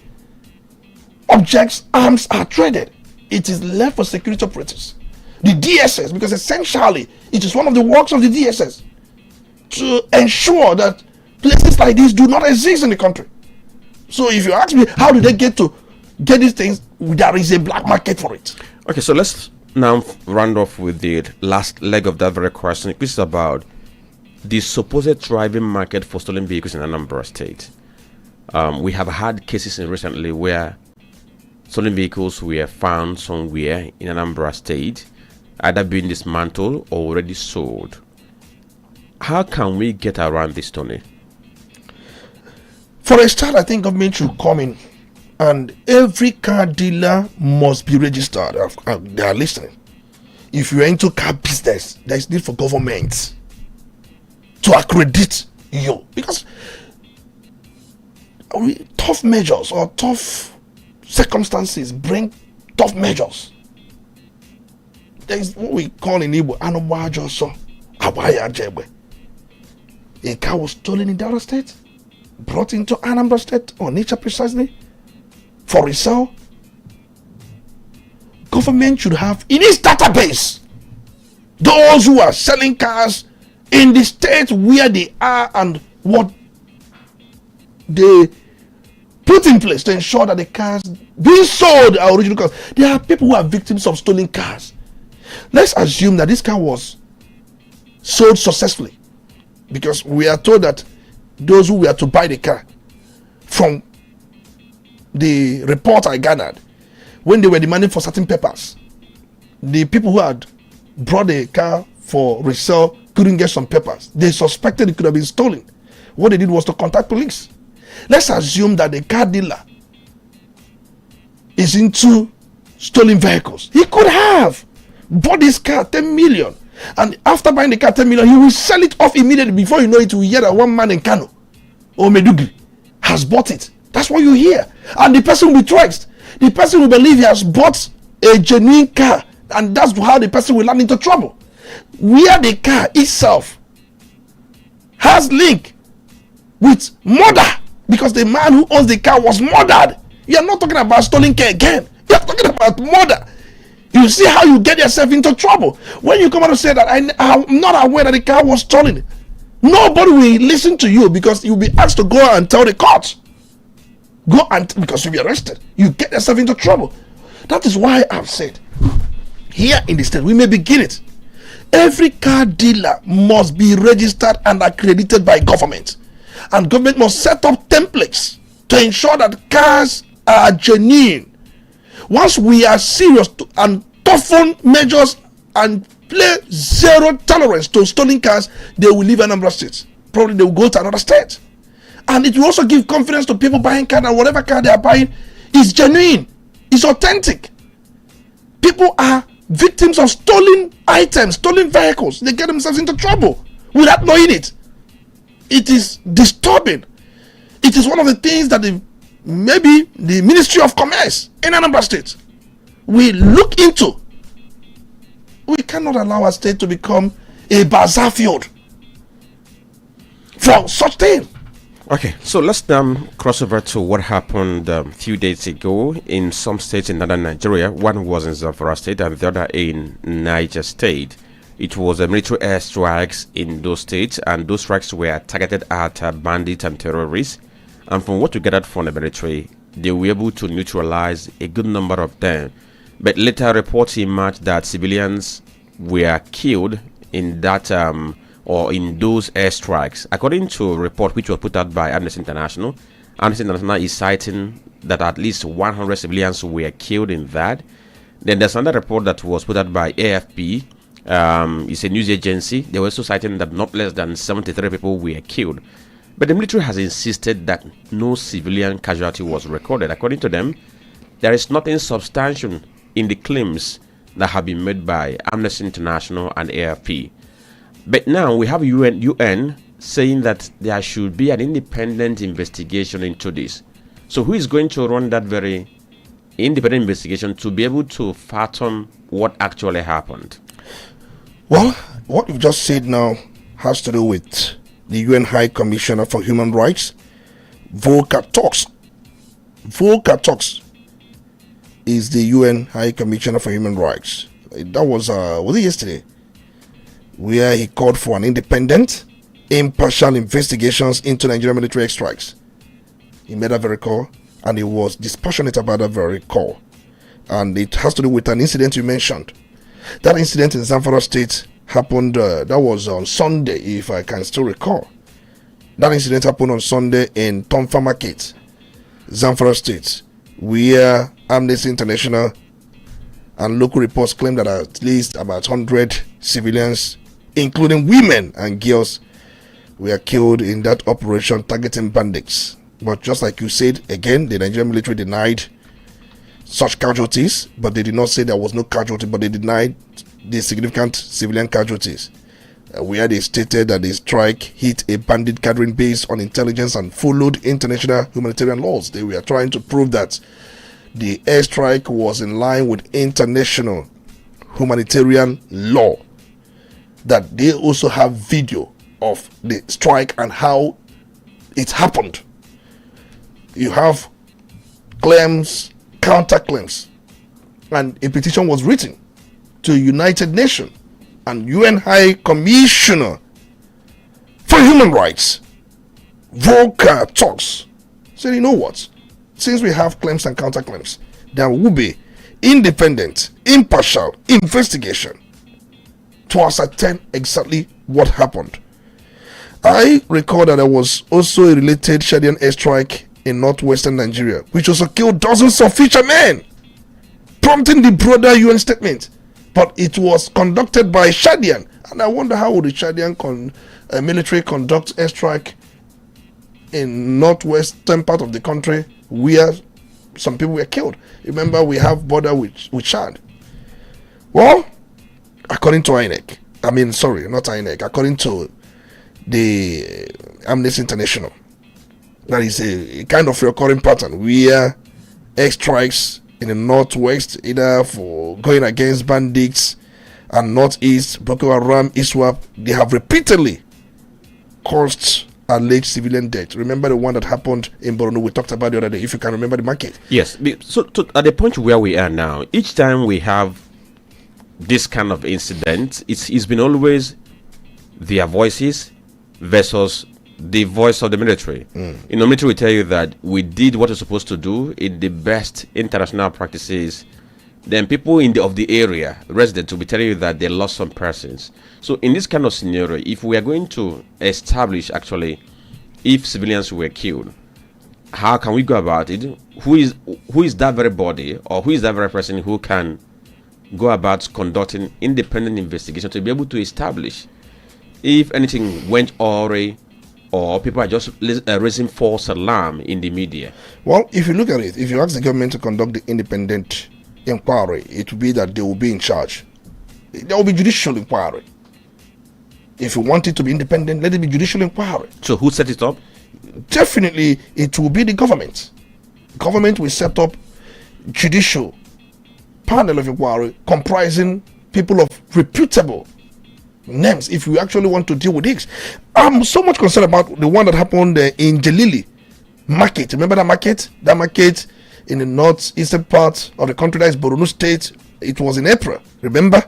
objects, arms are traded. It is left for security operatives, the DSS, because essentially it is one of the works of the DSS to ensure that places like this do not exist in the country. So if you ask me, how do they get these things? There is a black market for it. Okay, so let's now round off with the last leg of that very question, which is about the supposed thriving market for stolen vehicles in Anambra State. We have had cases recently where stolen vehicles were found somewhere in Anambra State, either being dismantled or already sold. How can we get around this, Tony? For a start, I think government should come in, and every car dealer must be registered. They are listening. If you are into car business, there is need for government to accredit you, because tough measures or tough circumstances bring tough measures. There is what we call in Igbo anomajoso abaya jebe. A car was stolen in Delta State, brought into Anambra State or nature precisely for resale. Government should have in its database those who are selling cars in the state where they are and what they put in place to ensure that the cars being sold are original cars. There are people who are victims of stolen cars. Let's assume that this car was sold successfully, because we are told that those who were to buy the car, from the report I gathered, when they were demanding for certain papers, the people who had brought the car for resale couldn't get some papers. They suspected it could have been stolen. What they did was to contact police. Let's assume that the car dealer is into stolen vehicles. He could have bought this car 10 million, and after buying the car 10 million, he will sell it off immediately. Before you know it, you hear that one man in Kano or Medugri has bought it. That's what you hear. And the person will be traced. The person will believe he has bought a genuine car, and that's how the person will land into trouble. Where the car itself has link with murder, because the man who owns the car was murdered. You are not talking about stolen car again. You are talking about murder. You see how you get yourself into trouble when you come out and say that I'm not aware that the car was stolen. Nobody will listen to you, because you'll be asked to go and tell the court. Because you'll be arrested. You get yourself into trouble. That is why I've said, here in the state, we may begin it. Every car dealer must be registered and accredited by government. And government must set up templates to ensure that cars are genuine. Once we are serious and toughen measures and play zero tolerance to stolen cars, they will leave Anambra State. Probably they will go to another state. And it will also give confidence to people buying car that whatever car they are buying is genuine, is authentic. People are victims of stolen items, stolen vehicles. They get themselves into trouble without knowing it. It is disturbing. It is one of the things that maybe the Ministry of Commerce in Anambra State will look into. We cannot allow our state to become a bazaar field for such thing. Okay, so let's cross over to what happened a few days ago in some states in northern Nigeria. One was in Zamfara State and the other in Niger State. It was military airstrikes in those states, and those strikes were targeted at bandits and terrorists. And from what we gathered from the military, they were able to neutralize a good number of them. But later reports emerged that civilians were killed in that or in those airstrikes. According to a report which was put out by Amnesty International is citing that at least 100 civilians were killed in that. Then there's another report that was put out by AFP. It's a news agency. They were also citing that not less than 73 people were killed. But the military has insisted that no civilian casualty was recorded. According to them, there is nothing substantial in the claims that have been made by Amnesty International and AFP. But now we have UN saying that there should be an independent investigation into this. So who is going to run that very independent investigation to be able to fathom what actually happened? Well, what you've just said now has to do with the UN High Commissioner for Human Rights, Volker Turk. Volker Turk is the UN High Commissioner for Human Rights. That was it yesterday, where he called for an independent, impartial investigations into Nigerian military strikes. He made that very call, and he was dispassionate about that very call. And it has to do with an incident you mentioned. That incident in Zamfara State happened, that was on Sunday, if I can still recall. That incident happened on Sunday in Tomfa Market, Zamfara State, where Amnesty International and local reports claim that at least about 100 civilians, including women and girls, were killed in that operation targeting bandits. But just like you said, again, the Nigerian military denied such casualties, but they did not say there was no casualty, but they denied the significant civilian casualties, where they stated that the strike hit a bandit gathering based on intelligence and followed international humanitarian laws. They were trying to prove that the airstrike was in line with international humanitarian law, that they also have video of the strike and how it happened. You have claims, counterclaims, and a petition was written to United Nations and UN High Commissioner for Human Rights, Volker Turk, said, you know what, since we have claims and counterclaims, there will be independent, impartial investigation to ascertain exactly what happened. I recall that there was also a related Shadian airstrike in northwestern Nigeria, which also killed dozens of fishermen, prompting the broader UN statement. But it was conducted by Shadian, and I wonder how would the Shadian military conduct airstrike in northwestern part of the country, where some people were killed. Remember, we have border with Chad. Well, according to INEC, according to the Amnesty International, that is a kind of recurring pattern where airstrikes in the northwest, either for going against bandits, and northeast, Boko Haram, ISWAP, they have repeatedly caused alleged civilian death. Remember the one that happened in Borno we talked about the other day, if you can remember the market. Yes. So at the point where we are now, each time we have this kind of incident, it's been always their voices versus the voice of the military. You know, military will tell you that we did what we're supposed to do in the best international practices. Then people of the area, residents, will be telling you that they lost some persons. So in this kind of scenario, if we are going to establish actually if civilians were killed, how can we go about it? Who is that very body, or who is that very person who can go about conducting independent investigation to be able to establish if anything went awry, or people are just raising false alarm in the media? Well, if you look at it, if you ask the government to conduct the independent inquiry, it will be that they will be in charge. There will be judicial inquiry. If you want it to be independent, let it be judicial inquiry. So who set it up? Definitely, it will be the government. Government will set up judicial panel of inquiry comprising people of reputable names if you actually want to deal with this. I'm so much concerned about the one that happened in Jelili market. Remember that market? That market in the northeastern part of the country, that is Borno State. It was in April, remember?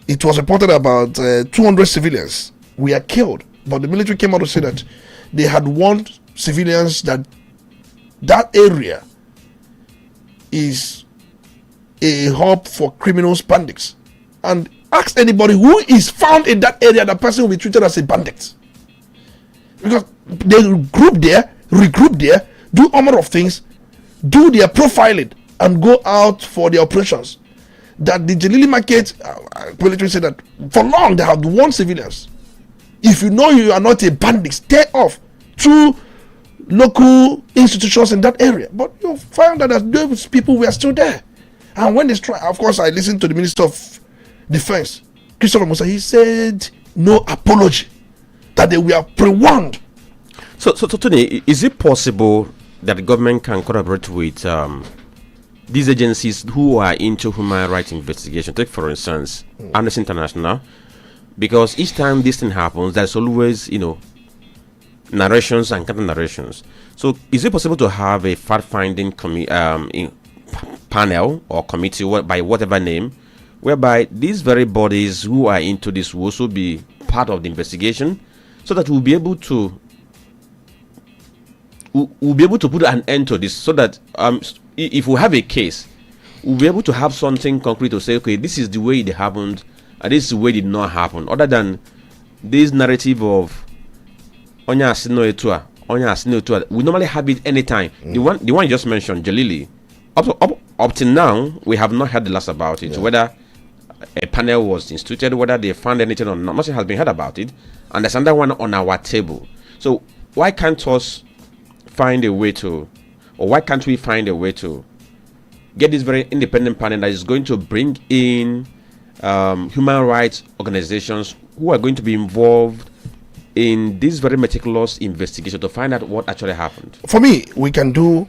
It was reported about 200 civilians were killed, but the military came out to say that they had warned civilians that that area is a hub for criminals, bandits, and ask anybody who is found in that area, that person will be treated as a bandit, because they regroup there, do a number of things, do their profiling, and go out for their operations. That the Jelili market, military said that for long they have warned civilians, if you know you are not a bandit, stay off through local institutions in that area. But you find out that those people were still there. And when they strike, of course, I listened to the Minister of Defense, Christopher Musa. He said no apology, that they were pre-warned. So Tony, is it possible that the government can collaborate with these agencies who are into human rights investigation? Take, for instance, Amnesty International, because each time this thing happens, there's always, narrations and counter-narrations. So is it possible to have a fact-finding panel or committee, by whatever name, whereby these very bodies who are into this will also be part of the investigation, so that we'll be able to put an end to this, so that if we have a case, we'll be able to have something concrete to say, okay, this is the way it happened, and this is the way it did not happen, other than this narrative of Onya Asino Etua. We normally have it anytime. The one you just mentioned, Jelili, up till now, we have not heard the last about it. Whether a panel was instituted, whether they found anything or not, nothing has been heard about it. And there's another one on our table. So why can't we find a way to get this very independent panel that is going to bring in human rights organizations who are going to be involved in this very meticulous investigation to find out what actually happened? For me, we can do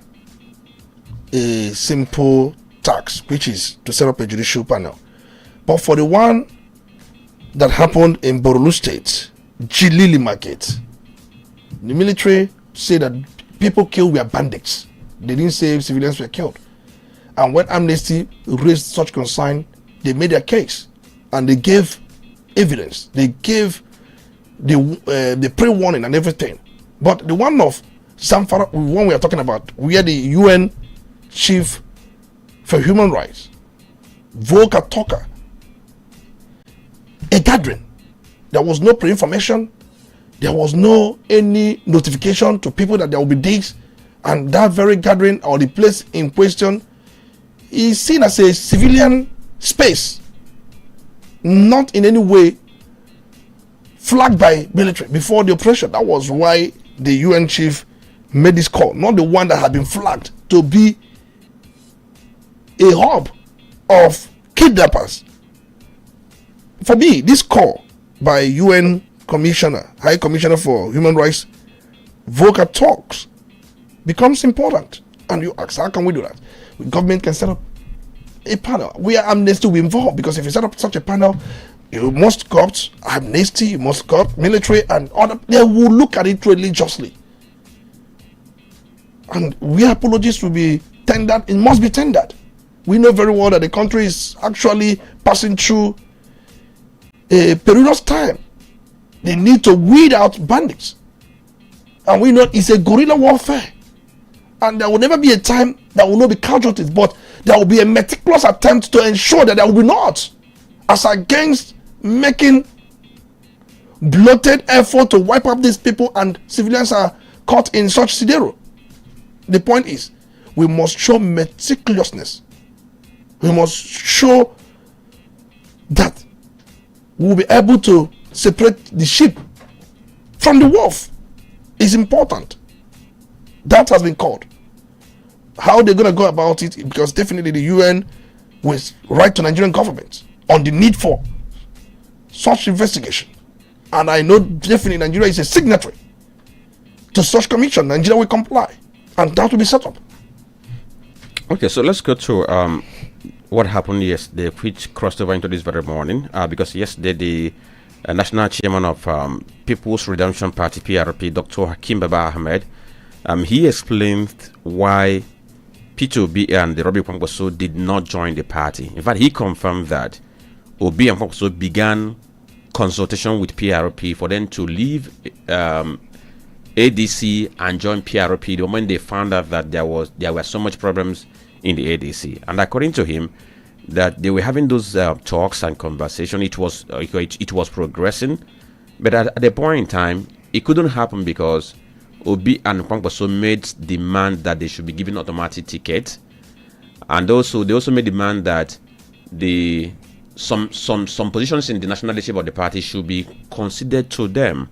a simple task, which is to set up a judicial panel. But for the one that happened in Borno State, Jelili market, the military said that people killed were bandits. They didn't say civilians were killed. And when Amnesty raised such concern, they made their case and they gave evidence. They gave the pre-warning and everything. But the one of Zamfara, one we are talking about, where the UN Chief for Human Rights, Volker Turker, a gathering. There was no pre-information. There was no any notification to people that there will be this, and that very gathering or the place in question is seen as a civilian space, not in any way flagged by military before the operation. That was why the UN chief made this call, not the one that had been flagged to be a hub of kidnappers. For me, this call by UN Commissioner, High Commissioner for Human Rights, Volker talks becomes important. And you ask, how can we do that? The government can set up a panel where Amnesty will be involved, because if you set up such a panel, you must cut Amnesty, you must cut military and other. They will look at it religiously. And where apologies will be tendered, it must be tendered. We know very well that the country is actually passing through a perilous time. They need to weed out bandits. And we know it's a guerrilla warfare. And there will never be a time that will not be casualties, but there will be a meticulous attempt to ensure that there will be not, as against making bloated effort to wipe up these people and civilians are caught in such scenario. The point is, we must show meticulousness. We must show that we will be able to separate the sheep from the wolf. It's important. That has been called. How they're going to go about it, because definitely the UN will write to Nigerian government on the need for such investigation. And I know definitely Nigeria is a signatory to such commission. Nigeria will comply, and that will be set up. Okay, so let's go to what happened yesterday, which crossed over into this very morning, because yesterday the national chairman of People's Redemption Party, PRP, Dr. Hakim Baba Ahmed, he explained why P2B and the Robbie Kwankwaso did not join the party. In fact, he confirmed that Obi and Kwankwaso began consultation with PRP for them to leave ADC and join PRP the moment they found out that there were so much problems in the ADC. And according to him, that they were having those talks and conversation. It was progressing, but at the point in time, it couldn't happen because Obi and Kwankwaso made demand that they should be given automatic tickets, and they also made demand that some positions in the national leadership of the party should be considered to them,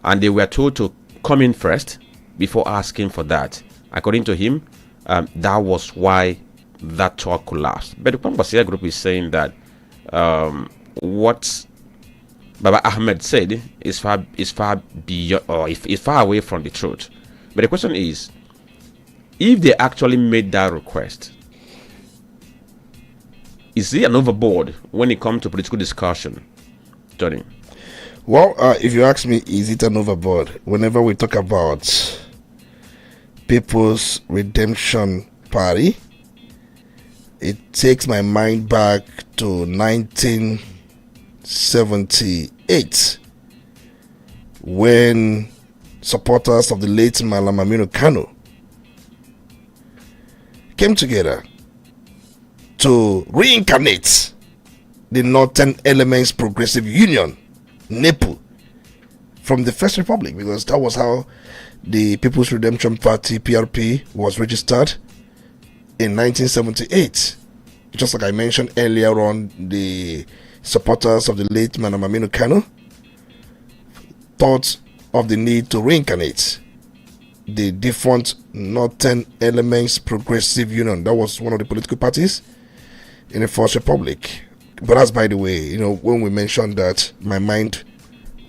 and they were told to come in first before asking for that. According to him, that was why that talk collapsed. But the Kwankwaso group is saying that what Baba Ahmed said is far beyond, or is far away from the truth. But the question is, if they actually made that request, is it an overboard when it comes to political discussion, Johnny? Well, if you ask me, is it an overboard? Whenever we talk about People's Redemption Party, it takes my mind back to 1978, when supporters of the late Malam Aminu Kano came together to reincarnate the Northern Elements Progressive Union, NEPU, from the First Republic, because that was how the People's Redemption Party, PRP, was registered in 1978. Just like I mentioned earlier on, the supporters of the late Malam Aminu Kano thought of the need to reincarnate the defunct Northern Elements Progressive Union. That was one of the political parties in the First Republic. But that's by the way, when we mentioned that, my mind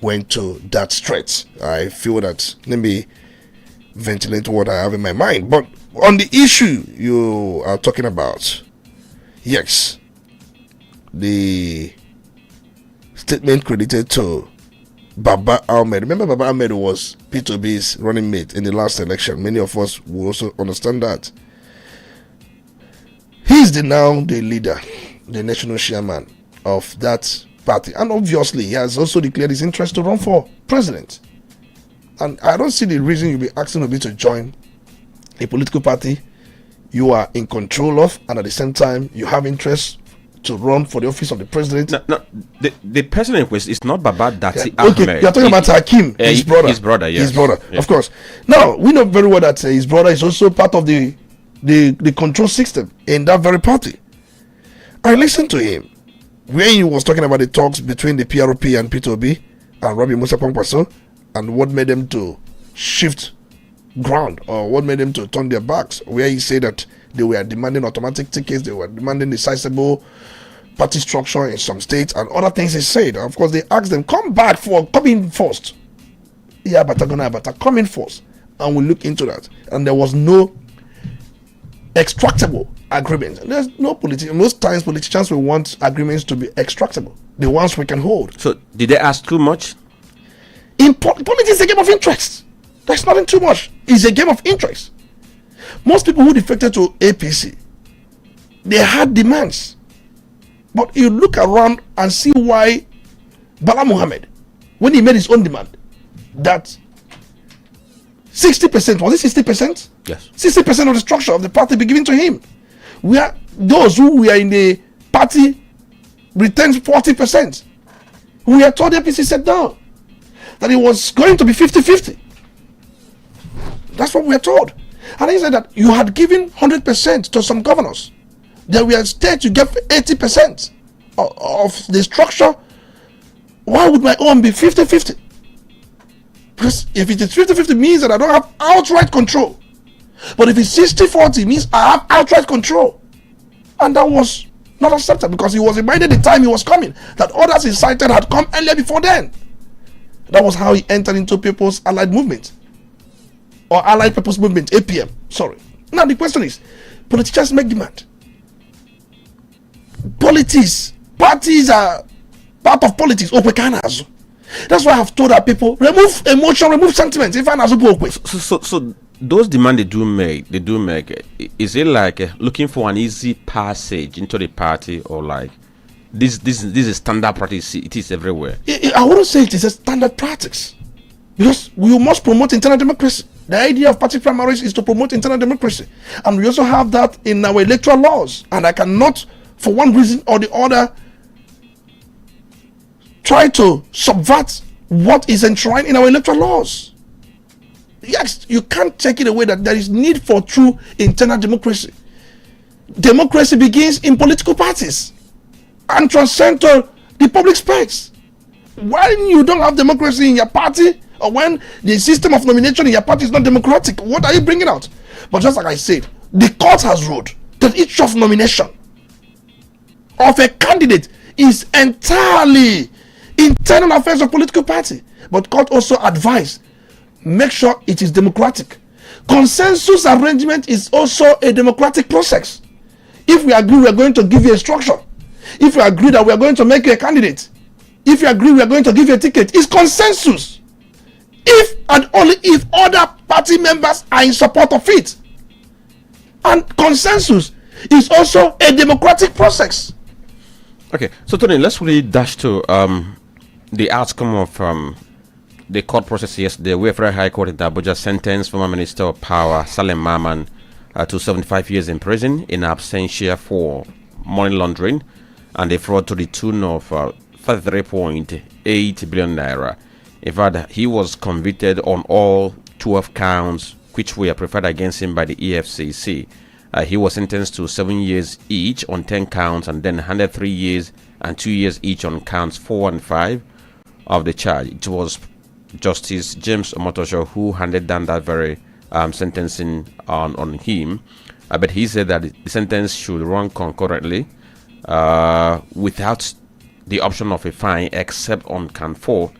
went to that stretch. I feel that, let me ventilate what I have in my mind. But on the issue you are talking about, yes, the statement credited to Baba Ahmed. Remember, Baba Ahmed was P2B's running mate in the last election. Many of us will also understand that. He's now the leader, the national chairman of that party. And obviously, he has also declared his interest to run for president. And I don't see the reason you'll be asking Obi to join a political party you are in control of, and at the same time, you have interest to run for the office of the president. No, the person in question is not Baba Dati Ahmed. Okay, you're talking about Hakim, his brother. His brother, yes. His brother, yes. Of course. Now, we know very well that his brother is also part of the control system in that very party. I listened to him when he was talking about the talks between the PRP and P2B and Robbie Musa Kwankwaso, and what made them to shift ground, or what made them to turn their backs, where he said that they were demanding automatic tickets, they were demanding a sizable party structure in some states, and other things he said. Of course, they asked them, come in first. Yeah, but come in first, and we'll look into that. And there was no extractable agreement. There's no most times politicians will want agreements to be extractable, the ones we can hold. So, did they ask too much? In politics, it's a game of interest. There's nothing too much. It's a game of interest. Most people who defected to APC, they had demands. But you look around and see why Bala Muhammad, when he made his own demand, that 60%, was it 60%? Yes. 60% of the structure of the party be given to him. Where those who were in the party retained 40%. We are told the APC said down that it was going to be 50-50. That's what we are told. And he said that you had given 100% to some governors. There were states you gave 80% of the structure. Why would my own be 50-50? Because if it is 50-50 means that I don't have outright control. But if it's 60-40 means I have outright control. And that was not accepted, because he was reminded the time he was coming that others he cited had come earlier before then. That was how he entered into People's Allied Movement, or Allied People's Movement, APM. Sorry. Now the question is, politicians make demand. Politics, parties are part of politics. That's why I have told our people, remove emotion, remove sentiment. So those demands they do make. Is it like looking for an easy passage into the party, or like this is standard practice? It is everywhere. I wouldn't say it is a standard practice, because we must promote internal democracy. The idea of party primaries is to promote internal democracy, and we also have that in our electoral laws. And I cannot, for one reason or the other, try to subvert what is enshrined in our electoral laws. Yes, you can't take it away that there is need for true internal democracy. Democracy begins in political parties and transcends to the public space. When you don't have democracy in your party, or when the system of nomination in your party is not democratic, what are you bringing out? But just like I said, the court has ruled that each of nomination of a candidate is entirely internal affairs of political party. But court also advised, make sure it is democratic. Consensus arrangement is also a democratic process. If we agree we are going to give you a structure, if we agree that we are going to make you a candidate, if you agree we are going to give you a ticket, it's consensus. If and only if other party members are in support of it. And consensus is also a democratic process. Okay, so Tony, let's really dash to the outcome of the court process yesterday. Where High Court in Abuja sentenced former Minister of Power Salem Maman to 75 years in prison in absentia for money laundering and a fraud to the tune of 33.8 billion naira. In fact, he was convicted on all 12 counts which were preferred against him by the EFCC. He was sentenced to 7 years each on 10 counts, and then 103 years and 2 years each on counts 4 and 5 of the charge. It was Justice James Omotosho who handed down that very sentencing on him. But he said that the sentence should run concurrently without the option of a fine, except on count 4,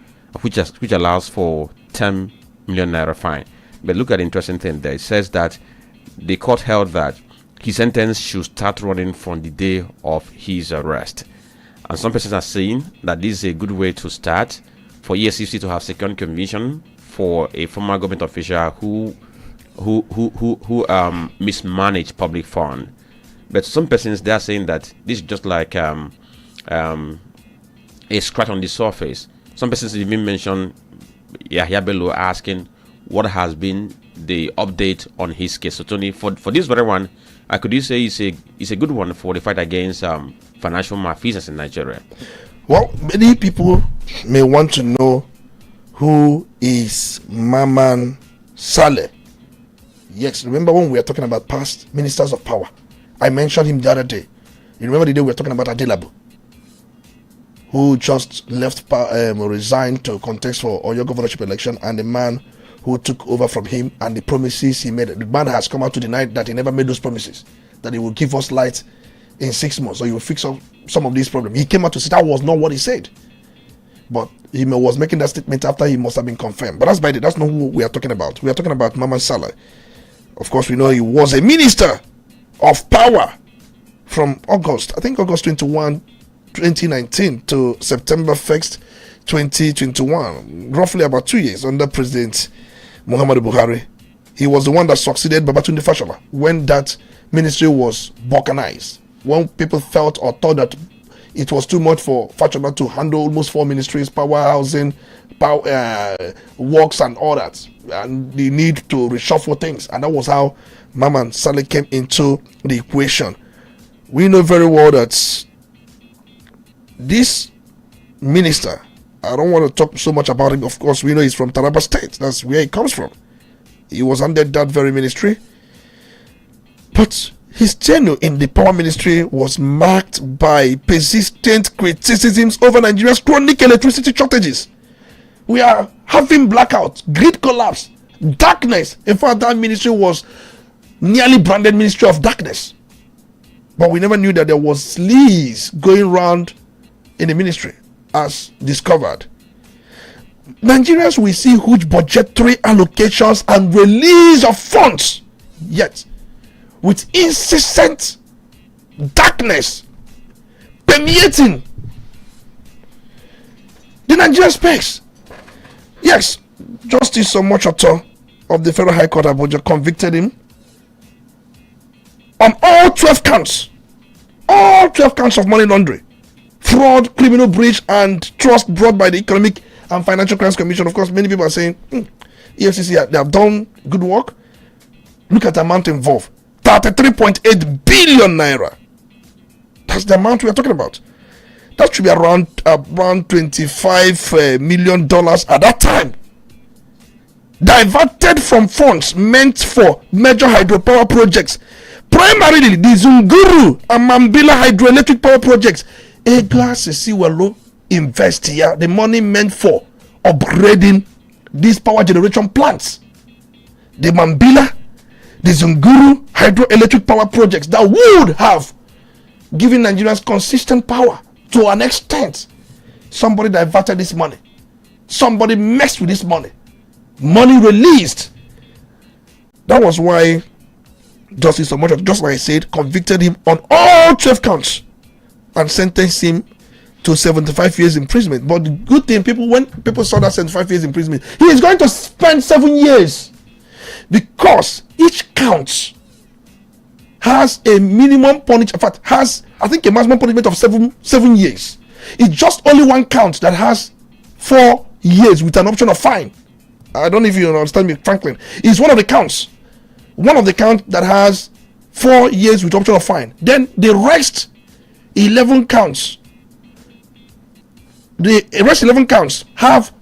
which allows for 10 million naira fine. But look at the interesting thing there. It says that the court held that his sentence should start running from the day of his arrest. And some persons are saying that this is a good way to start for EFCC to have second conviction for a former government official who mismanaged public fund. But some persons, they are saying that this is just like a scratch on the surface. Some persons even mention Yahya Bello asking what has been the update on his case. So Tony, for this very one, I could you say it's a good one for the fight against financial malfeasance in Nigeria. Well, many people may want to know who is Maman Saleh. Yes, remember when we were talking about past ministers of power? I mentioned him the other day. You remember the day we were talking about Adelabu, who just left, resigned to contest for Oyo governorship election, and the man who took over from him and the promises he made. The man has come out to deny that he never made those promises, that he will give us light in 6 months or he will fix up some of these problems. He came out to say that was not what he said. But he was making that statement after he must have been confirmed. But that's not who we are talking about. We are talking about Mama Saleh. Of course, we know he was a minister of power from August 21, 2019 to September 1st, 2021. Roughly about 2 years under President Muhammadu Buhari. He was the one that succeeded Babatunde Fashola when that ministry was balkanized. When people felt or thought that it was too much for Fashola to handle almost 4 ministries, power, housing, works and all that, and the need to reshuffle things. And that was how Mama Saleh came into the equation. We know very well that this minister, I don't want to talk so much about him. Of course, we know he's from Taraba State. That's where he comes from. He was under that very ministry. But his tenure in the power ministry was marked by persistent criticisms over Nigeria's chronic electricity shortages. We are having blackouts, grid collapse, darkness. In fact, that ministry was nearly branded Ministry of Darkness. But we never knew that there was sleaze going around in the ministry, as discovered. Nigerians will see huge budgetary allocations and release of funds, yet with incessant darkness permeating the Nigerian space. Yes, Justice Omochoto of the Federal High Court Abuja convicted him on all 12 counts. All 12 counts of money laundering, fraud, criminal breach, and trust brought by the Economic and Financial Crimes Commission. Of course, many people are saying, EFCC, they have done good work. Look at the amount involved. 33.8 billion naira. That's the amount we are talking about. That should be around $25 million at that time. Diverted from funds meant for major hydropower projects, primarily the Zunguru and Mambila hydroelectric power projects. A glass Siwalo invest here the money meant for upgrading these power generation plants. The Mambila, the Zunguru hydroelectric power projects that would have given Nigerians consistent power to an extent. Somebody diverted this money. Somebody messed with this money. Money released. That was why Justice Omochoto, just like I said, convicted him on all 12 counts and sentenced him to 75 years imprisonment. But the good thing, when people saw that 75 years imprisonment, he is going to spend 7 years, because each count has a minimum punishment. In fact, has, I think, a maximum punishment of seven years. It's just only one count that has 4 years with an option of fine. I don't know if you understand me, Franklin. It's one of the counts. One of the counts that has 4 years with option of fine. Then the rest 11 counts. The rest 11 counts have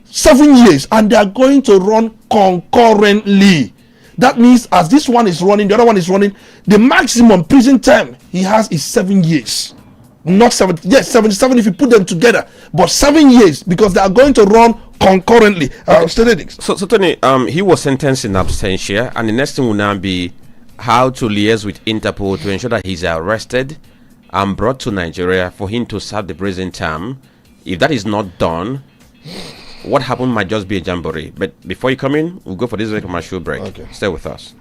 7 years, and they are going to run concurrently. That means as this one is running, the other one is running, the maximum prison time he has is 7 years. Not 70, yes, 77 if you put them together, but 7 years, because they are going to run concurrently. So Tony, he was sentenced in absentia, and the next thing will now be how to liaise with Interpol to ensure that he's arrested and brought to Nigeria for him to serve the prison term. If that is not done, what happened might just be a jamboree. But before you come in, we'll go for this commercial break. Okay. Stay with us.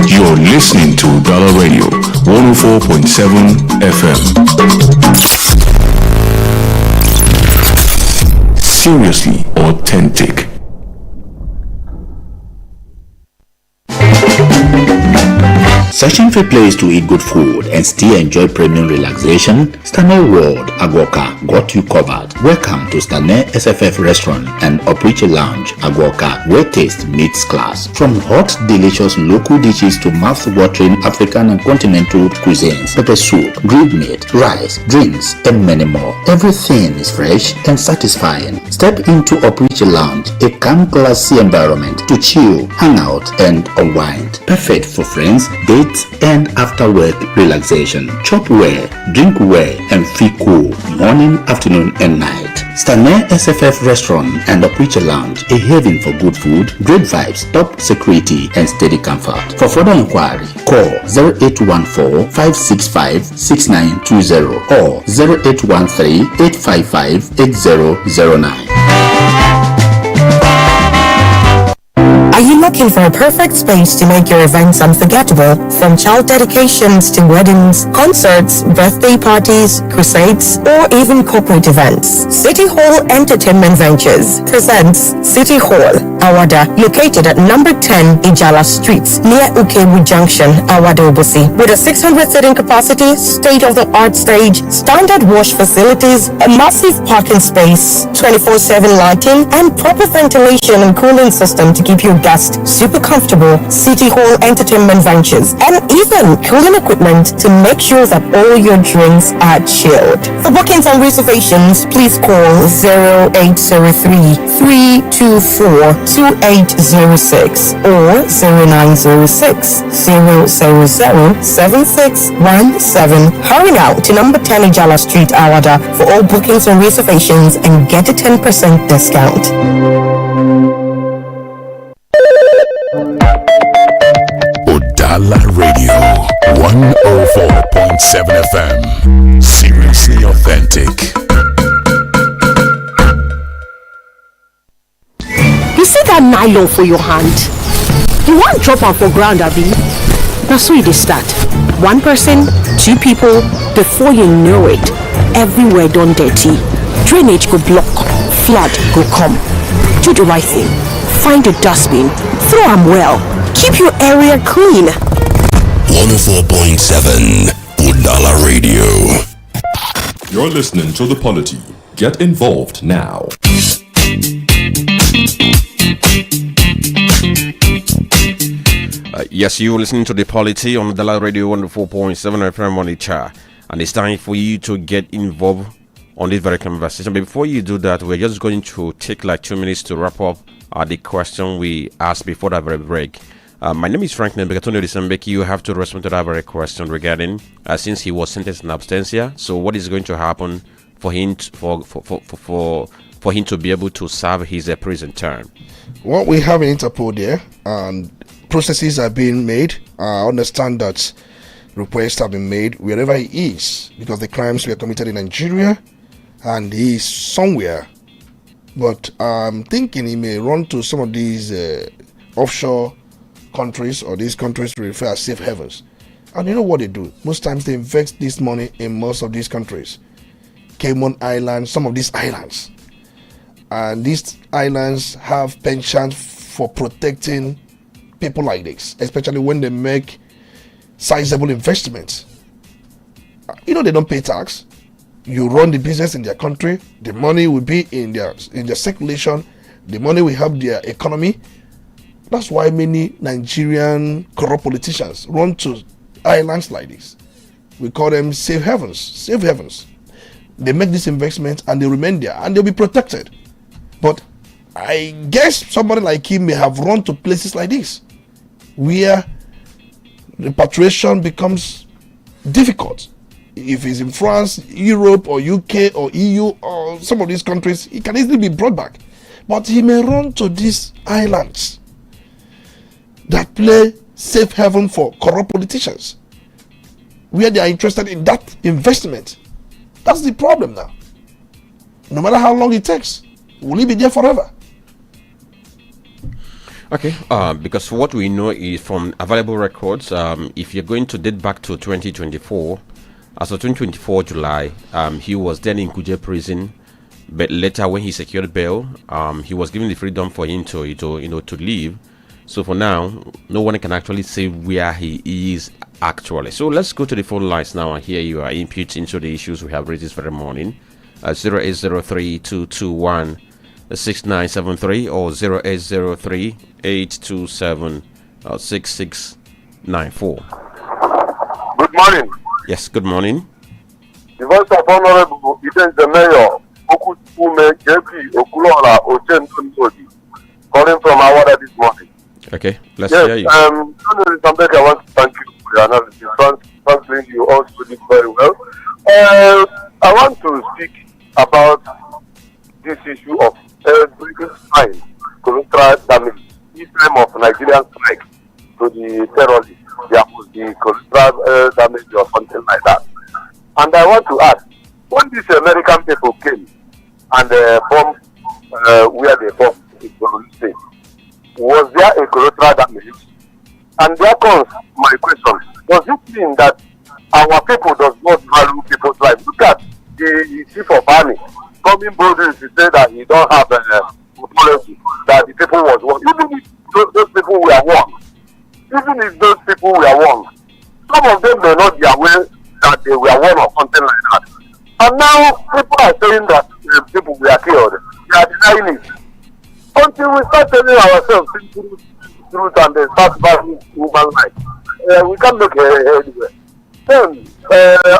You're listening to Udala Radio 104.7 FM. Seriously authentic. Searching for a place to eat good food and still enjoy premium relaxation? Stanley World Agwoka got you covered. Welcome to Stanley SFF Restaurant and Opriche Lounge Agwoka, where taste meets class. From hot, delicious local dishes to mouth-watering African and continental cuisines, pepper soup, grilled meat, rice, drinks, and many more. Everything is fresh and satisfying. Step into Opriche Lounge, a calm, classy environment to chill, hang out, and unwind. Perfect for friends, date enjoyment and after work relaxation. Chop well, drink well, and feel cool morning, afternoon, and night. Stanley SFF Restaurant and Opuiche Lounge, a haven for good food, great vibes, top security, and steady comfort. For further inquiry, call 0814-565-6920 or 0813-855-8009. Are you looking for a perfect space to make your events unforgettable? From child dedications to weddings, concerts, birthday parties, crusades, or even corporate events. City Hall Entertainment Ventures presents City Hall, Awada, located at number 10 Ijala Street, near Ukewu Junction, Awada, Obosi. With a 600 seating capacity, state-of-the-art stage, standard wash facilities, a massive parking space, 24/7 lighting, and proper ventilation and cooling system to keep your guests super comfortable. City Hall Entertainment Ventures, and even cooling equipment to make sure that all your drinks are chilled. For bookings and reservations, please call 0803 324 2806 or 0906 000 7617. Hurry now to number 10 Ijala Street, Awada for all bookings and reservations and get a 10% discount. Udala Radio 104.7 FM. Seriously authentic. You see that nylon for your hand? You want drop am for ground, abi? That's so you start. One person, two people, before you know it, everywhere done dirty. Drainage go block, flood go come. Do the right thing. Find a dustbin, throw am well. Keep your area clean. 104.7 Udala Radio. You're listening to The Polity. Get involved now. Yes, you're listening to The Polity on Udala Radio 104.7 FM on HR. And it's time for you to get involved on this very conversation. But before you do that, we're just going to take like 2 minutes to wrap up the question we asked before that very break. My name is Franklin Bekatono Disambeki. You have to respond to that very question regarding since he was sentenced in absentia. So what is going to happen for him for him to be able to serve his prison term? Well, we have an Interpol there, and processes are being made. I understand that requests have been made wherever he is because the crimes were committed in Nigeria, and he is somewhere. But I'm thinking he may run to some of these offshore countries, or these countries we refer as safe havens. And you know what they do? Most times they invest this money in most of these countries. Cayman Islands, some of these islands. And these islands have penchant for protecting people like this, especially when they make sizable investments. You know, they don't pay tax. You run the business in their country, the money will be in their circulation, the money will help their economy. That's why many Nigerian corrupt politicians run to islands like this. We call them safe havens. Safe havens. They make this investment and they remain there and they'll be protected. But I guess somebody like him may have run to places like this, where repatriation becomes difficult. If he's in France, Europe, or UK, or EU, or some of these countries, he can easily be brought back. But he may run to these islands that play safe haven for corrupt politicians, where they are interested in that investment. That's the problem now. No matter how long it takes, will he be there forever? Okay, because what we know is from available records, if you're going to date back to 2024, as of 2024 July, he was then in Kuje prison, but later when he secured bail, he was given the freedom for him to leave. So for now, no one can actually say where he is actually. So let's go to the phone lines now and hear your input into the issues we have raised this very morning. 0803-221-6973 or 0803-827-6694. Good morning. Yes, good morning. The voice of Honorable Iden the Mayor, Okutume JP Okulola Ochen calling from Awada this morning. Okay, let's hear you. I want to thank you for your Nigerian strike to the terrorists, there must be collateral damage or something like that. And I want to ask, when these American people came and bombed where they bombed in Polity State, was there a collateral damage? And there comes my question, does it mean that our people does not value people's lives? Look at the chief of army coming boldly to say that he don't have apology, that the people was wrong. Even if those people were wrong, some of them may not be aware that they were wrong or something like that. And now people are saying that people were killed. They are denying it. Until we start telling ourselves truth and they start valuing human life, we can't make anywhere. Then,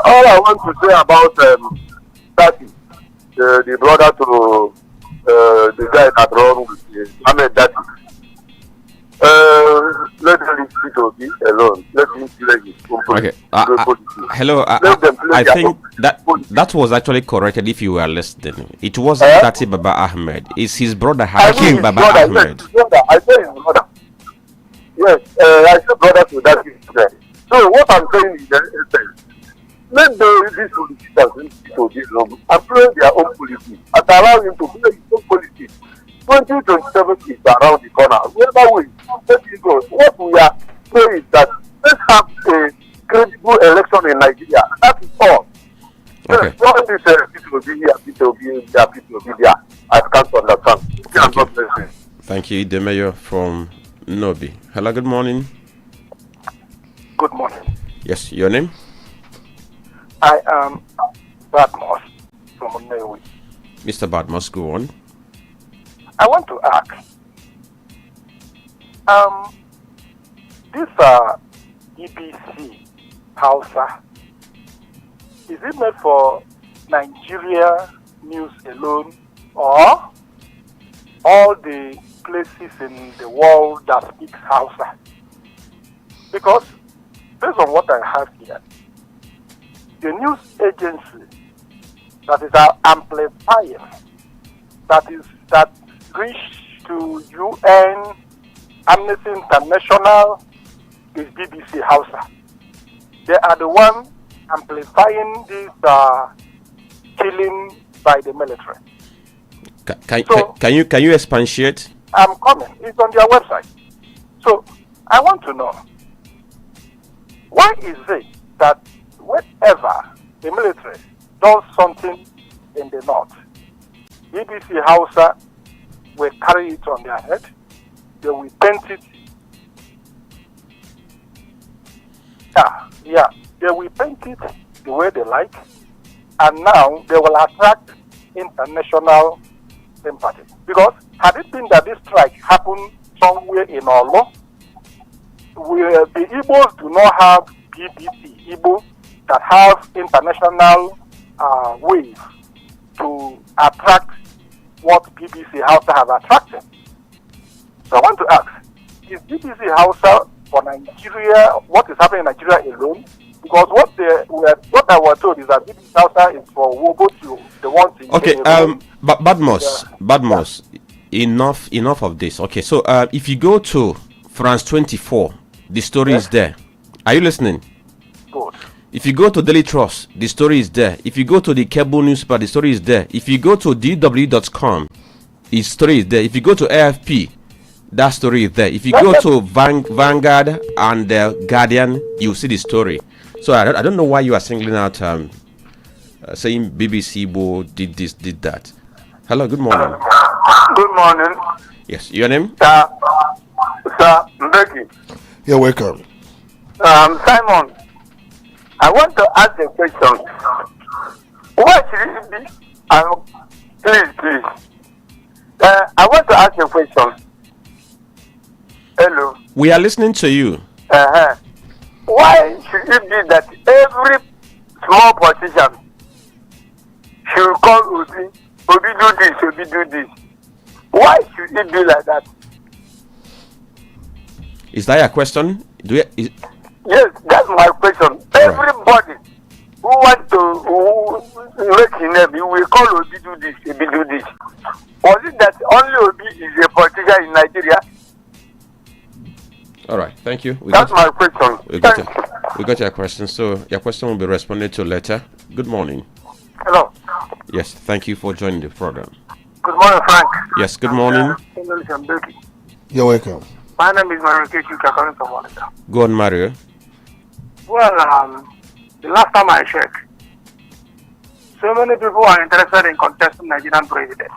all I want to say about that is the brother to the guy that run with Ahmed Dati. Let him to be alone. Let him play his own Okay. Hello. I think that was actually corrected if you were listening. It wasn't Dati Baba Ahmed. It's his brother Hakim Baba Ahmed. I said his brother. Yes, I said brother to Dati. So what I'm saying is that let these politicians to this level and play their own policy and allow him to play his own policy. 2027 is around the corner. Wherever we let it go. What we are saying is that let's have a credible election in Nigeria. That is all. Okay. All this people will be here, people will be there, people will be there. I can't understand. Thank you, the mayor from Nobi. Hello, good morning. Good morning. Yes, your name? I am Badmos from Newi. Mr. Badmos, go on. I want to ask, this EBC Hausa, is it made for Nigeria news alone or all the places in the world that speak Hausa? Because based on what I have here, the news agency that is amplifying, that reach to UN, Amnesty International, is BBC Hausa. They are the one amplifying this killing by the military. Can you expatiate? I'm coming. It's on their website. So I want to know, why is it that whenever the military does something in the north, BBC Hausa will carry it on their head, they will paint it. They will paint it the way they like, and now they will attract international sympathy. Because had it been that this strike happened somewhere in Olo, the Igbos do not have BBC Igbo that have international ways to attract what BBC Hausa has attracted. So I want to ask, is BBC Hausa for Nigeria, what is happening in Nigeria alone? Because what I was told is that BBC Hausa is for Obosi, the ones in Badmos, enough of this. Okay, so if you go to France 24, the story is there. Are you listening? Good. If you go to Daily Trust, the story is there. If you go to the cable newspaper, the story is there. If you go to dw.com, the story is there. If you go to AFP, that story is there. If you go to Vanguard and the Guardian, you see the story. So I don't know why you are singling out saying BBC Bo did this, did that. Hello, good morning. Good morning. Yes, your name? Sir Mbeki. You're welcome. Simon, I want to ask a question. What should it be? Please. I want to ask a question. Hello. We are listening to you. Why should it be that every small politician should call Obi do this, Obi do this? Why should it be like that? Is that your question? Yes, that's my question. Everybody who wants to make his name, he will call Obi do this, Obi do this. Was it that only Obi is a politician in Nigeria? All right, thank you. That's my question. We got your question, so your question will be responded to later. Good morning. Hello. Yes, thank you for joining the program. Good morning, Frank. Yes, good morning. You're welcome. My name is Mario Kechuka, calling from Wanda. Go on, Mario. Well, the last time I checked, so many people are interested in contesting Nigerian president.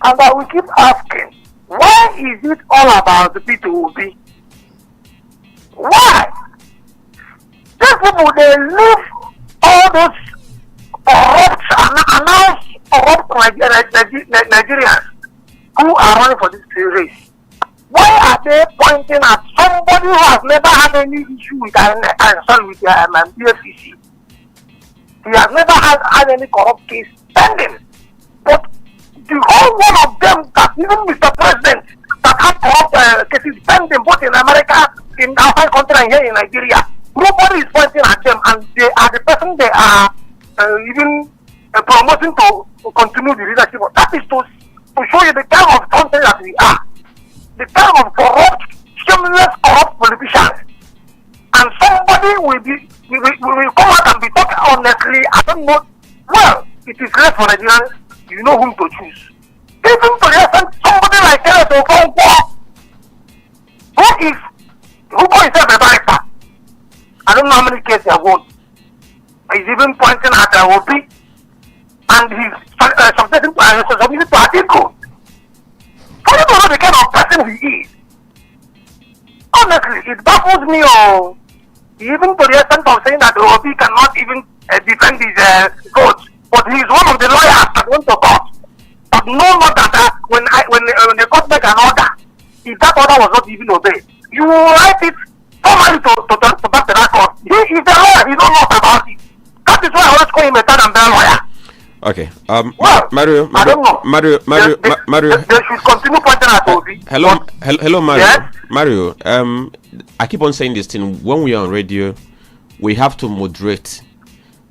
And I will keep asking, why is it all about the P2OB? Why? These people, they leave all those corrupt and announced corrupt Nigerians who are running for this race. Why are they pointing at somebody who has never had any issue with BFCC? He has never had any corrupt case pending. But the whole one of them, that even Mr. President, that have corrupt cases pending both in America, in outside country and here in Nigeria, nobody is pointing at them, and they are the person they are even promoting to continue the leadership. That is to show you the kind of country that we are. The kind of corrupt, shameless, corrupt politicians. And somebody will come out and be talking honestly. I don't know. Well, it is left for Nigerians. You know whom to choose. Even to the extent somebody like Kenneth Okonkwo, who calls himself a barrister. I don't know how many cases he has won. He's even pointing at Obosi, and he's submitting to Atiku. For you to know the kind of person he is. Honestly, it baffles me. Even to the extent of saying that Obosi cannot even defend his votes. But he is one of the lawyers that went to court. But no more that when the court make an order, if that order was not even obeyed, you write it formally to back the record. He is the lawyer. He don't know about it. That is why I always call him a third and better lawyer. Okay. Well, Mario. I don't know. Mario. They should continue pointing at Obi. Hello, Mario. Yes? Mario. I keep on saying this thing. When we are on radio, we have to moderate.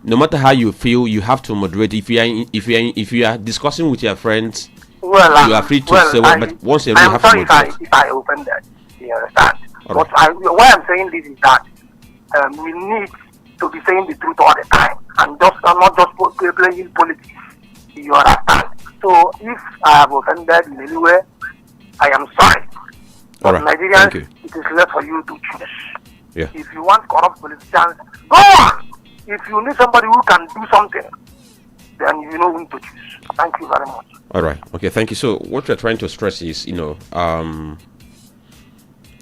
No matter how you feel, you have to moderate. If you are discussing with your friends, you are free to say what. But once you have to moderate. If I offended, you understand. All But right. why I'm saying this is that we need to be saying the truth all the time, and not just playing politics. You understand? So if I have offended in any way, I am sorry. But All right. Nigerians, Thank you. it is left for you to choose. Yeah. If you want corrupt politicians, go on. If you need somebody who can do something, then you know whom to choose. Thank you very much. All right. Okay. Thank you. So what we're trying to stress is,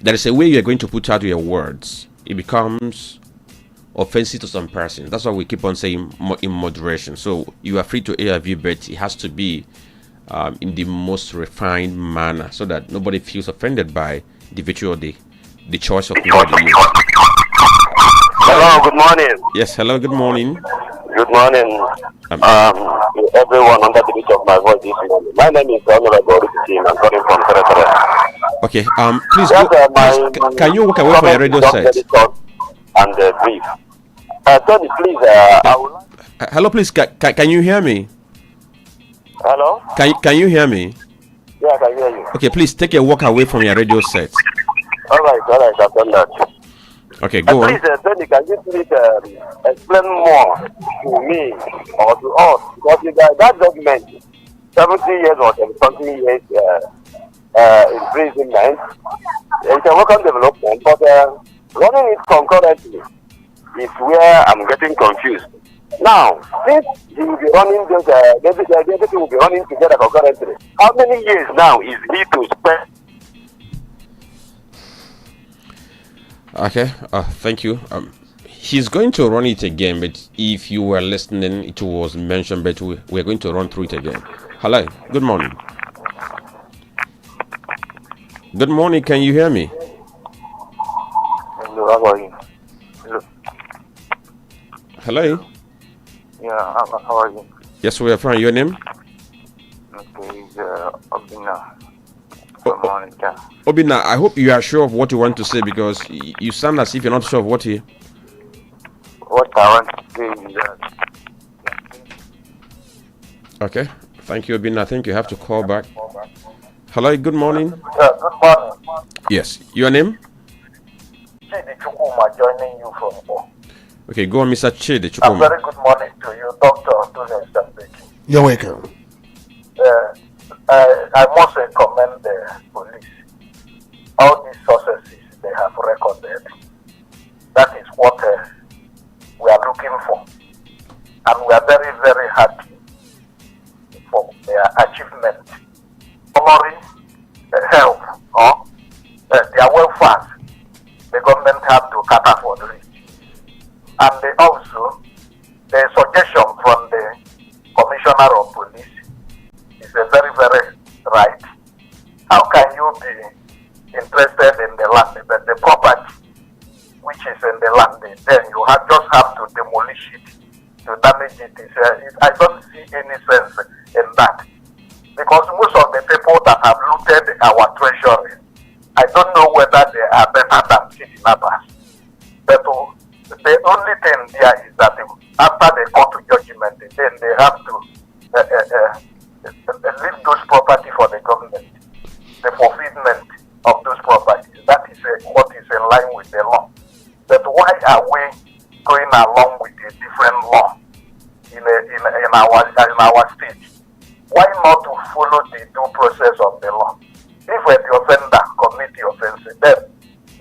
there is a way you are going to put out your words. It becomes offensive to some persons. That's why we keep on saying in moderation. So you are free to air a view, but it has to be in the most refined manner, so that nobody feels offended by the virtue of the choice of word you use. Hello, good morning. Yes. Hello. Good morning. Good morning, everyone under the reach of my voice this morning. My name is Orumba South. I'm calling from Favour. Okay. Please, can you walk away from your radio set? And brief. Tony, please. I would like... Hello, please. Can you hear me? Hello. Can you hear me? Yeah, I can hear you. Okay. Please take a walk away from your radio set. All right. I've done that. Okay. Go on. Please, Tony, can you please explain more to me or to us? Because that document, 70 years or something years imprisonment, it's a welcome development, but running it concurrently is where I'm getting confused. Now, since he will be running everything will be running together concurrently, how many years now is he to spend? Okay, thank you. He's going to run it again, but if you were listening, it was mentioned, but we're going to run through it again. Hello, good morning. Good morning, can you hear me? Hello, how are you? Hello? Yeah, how are you? Yes, we are fine. Your name? Okay, it's Obina. Obina, I hope you are sure of what you want to say, because you sound as if you're not sure of what I want to say is that. Okay, thank you, Obina. I think you have to call back. Hello, good morning. Good morning. Yes. Your name? Chidi Chukuma joining you from Bo. Okay, go on, Mr. Chidi A Chukuma. very good morning to you, Dr. Speaking. You're welcome. I must commend the police. All these successes they have recorded. That is what we are looking for. And we are very, very happy for their achievement. Honoring help or their welfare, the government have to cater for the rich. And also, the suggestion from the Commissioner of Police is a very, very right. How can you be interested in the land, but the property which is in the land, then you just have to demolish it, to damage it? I don't see any sense in that. Because most of the people that have looted our treasury, I don't know whether they are better than kidnappers. But the only thing there is that after the court judgment, then they have to leave those property for the government, the fulfillment of those properties. That is what is in line with the law. But why are we going along with a different law in our state? Why not to follow the due process of the law? If the offender commit the offense, then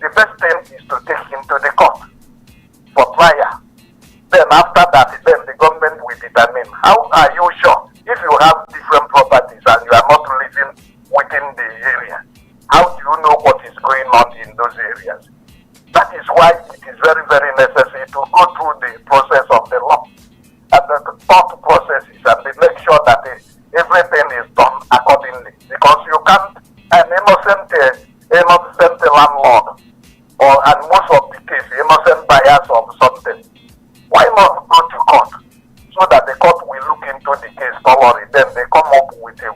the best thing is to take him to the court for trial. Then after that, then the government will determine. How are you sure? If you have different properties and you are not living within the area, how do you know what is going on in those areas? That is why it is very, very necessary to go through the process of the law and the thought processes and make sure that everything is done accordingly. Because you can't, an innocent landlord, and most of the case, innocent buyers of something, why not go to court so that the court will look into the case thoroughly? Then they come up with their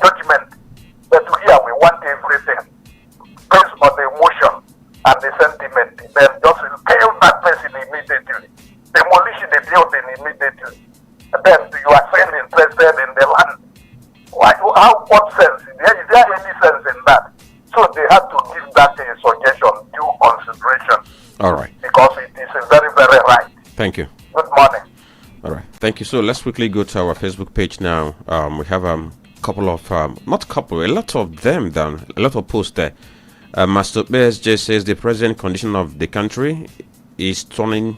judgment. But here we want everything based on the emotion and the sentiment. Then just kill that person immediately, demolish the building immediately. And then you are still interested in the land. What sense? Is there any sense in that? So they have to give that suggestion due consideration. All right. Because it is very, very right. Thank you. Good morning. All right. Thank you. So let's quickly go to our Facebook page now. We have a couple of, a lot of them down, a lot of posts there. Master BSJ says the present condition of the country is turning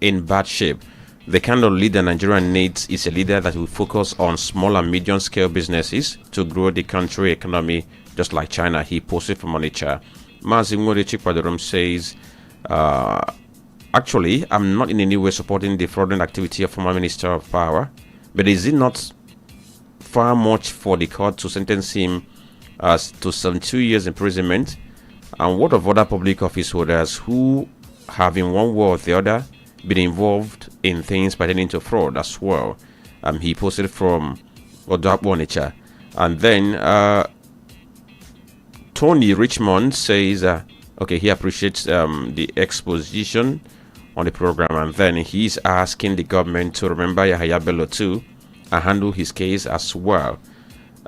in bad shape. The kind of leader Nigeria needs is a leader that will focus on small and medium scale businesses to grow the country economy, just like China. He posted from Onitsha. Mazimori Chikwadorum says, actually, I'm not in any way supporting the fraudulent activity of former Minister of Power, but is it not far much for the court to sentence him as to 72 years imprisonment? And what of other public office holders who have in one way or the other been involved in things pertaining to fraud as well? He posted from Onitsha. And then Tony Richmond says, okay, he appreciates the exposition on the program, and then he's asking the government to remember Yahaya Bello too and handle his case as well.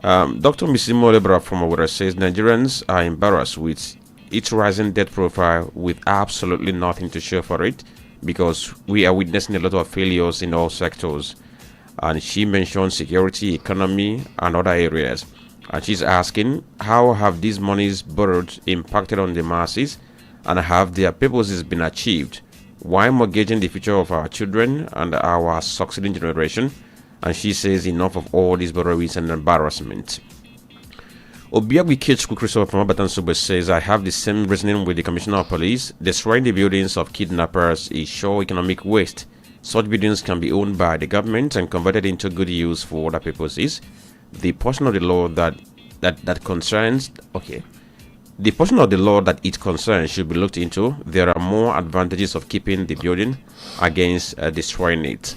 Dr. Misimo Lebra from Awara says Nigerians are embarrassed with its rising debt profile with absolutely nothing to show for it, because we are witnessing a lot of failures in all sectors. And she mentioned security, economy, and other areas. And she's asking, how have these monies borrowed impacted on the masses, and have their purposes been achieved? Why mortgaging the future of our children and our succeeding generation? And she says, enough of all these borrowings and embarrassment. Obiagwi Kichku Christopher from Abatan Suba says, I have the same reasoning with the Commissioner of Police. Destroying the buildings of kidnappers is sure economic waste. Such buildings can be owned by the government and converted into good use for other purposes. The portion of the law that concerns, the portion of the law that it concerns should be looked into. There are more advantages of keeping the building against destroying it.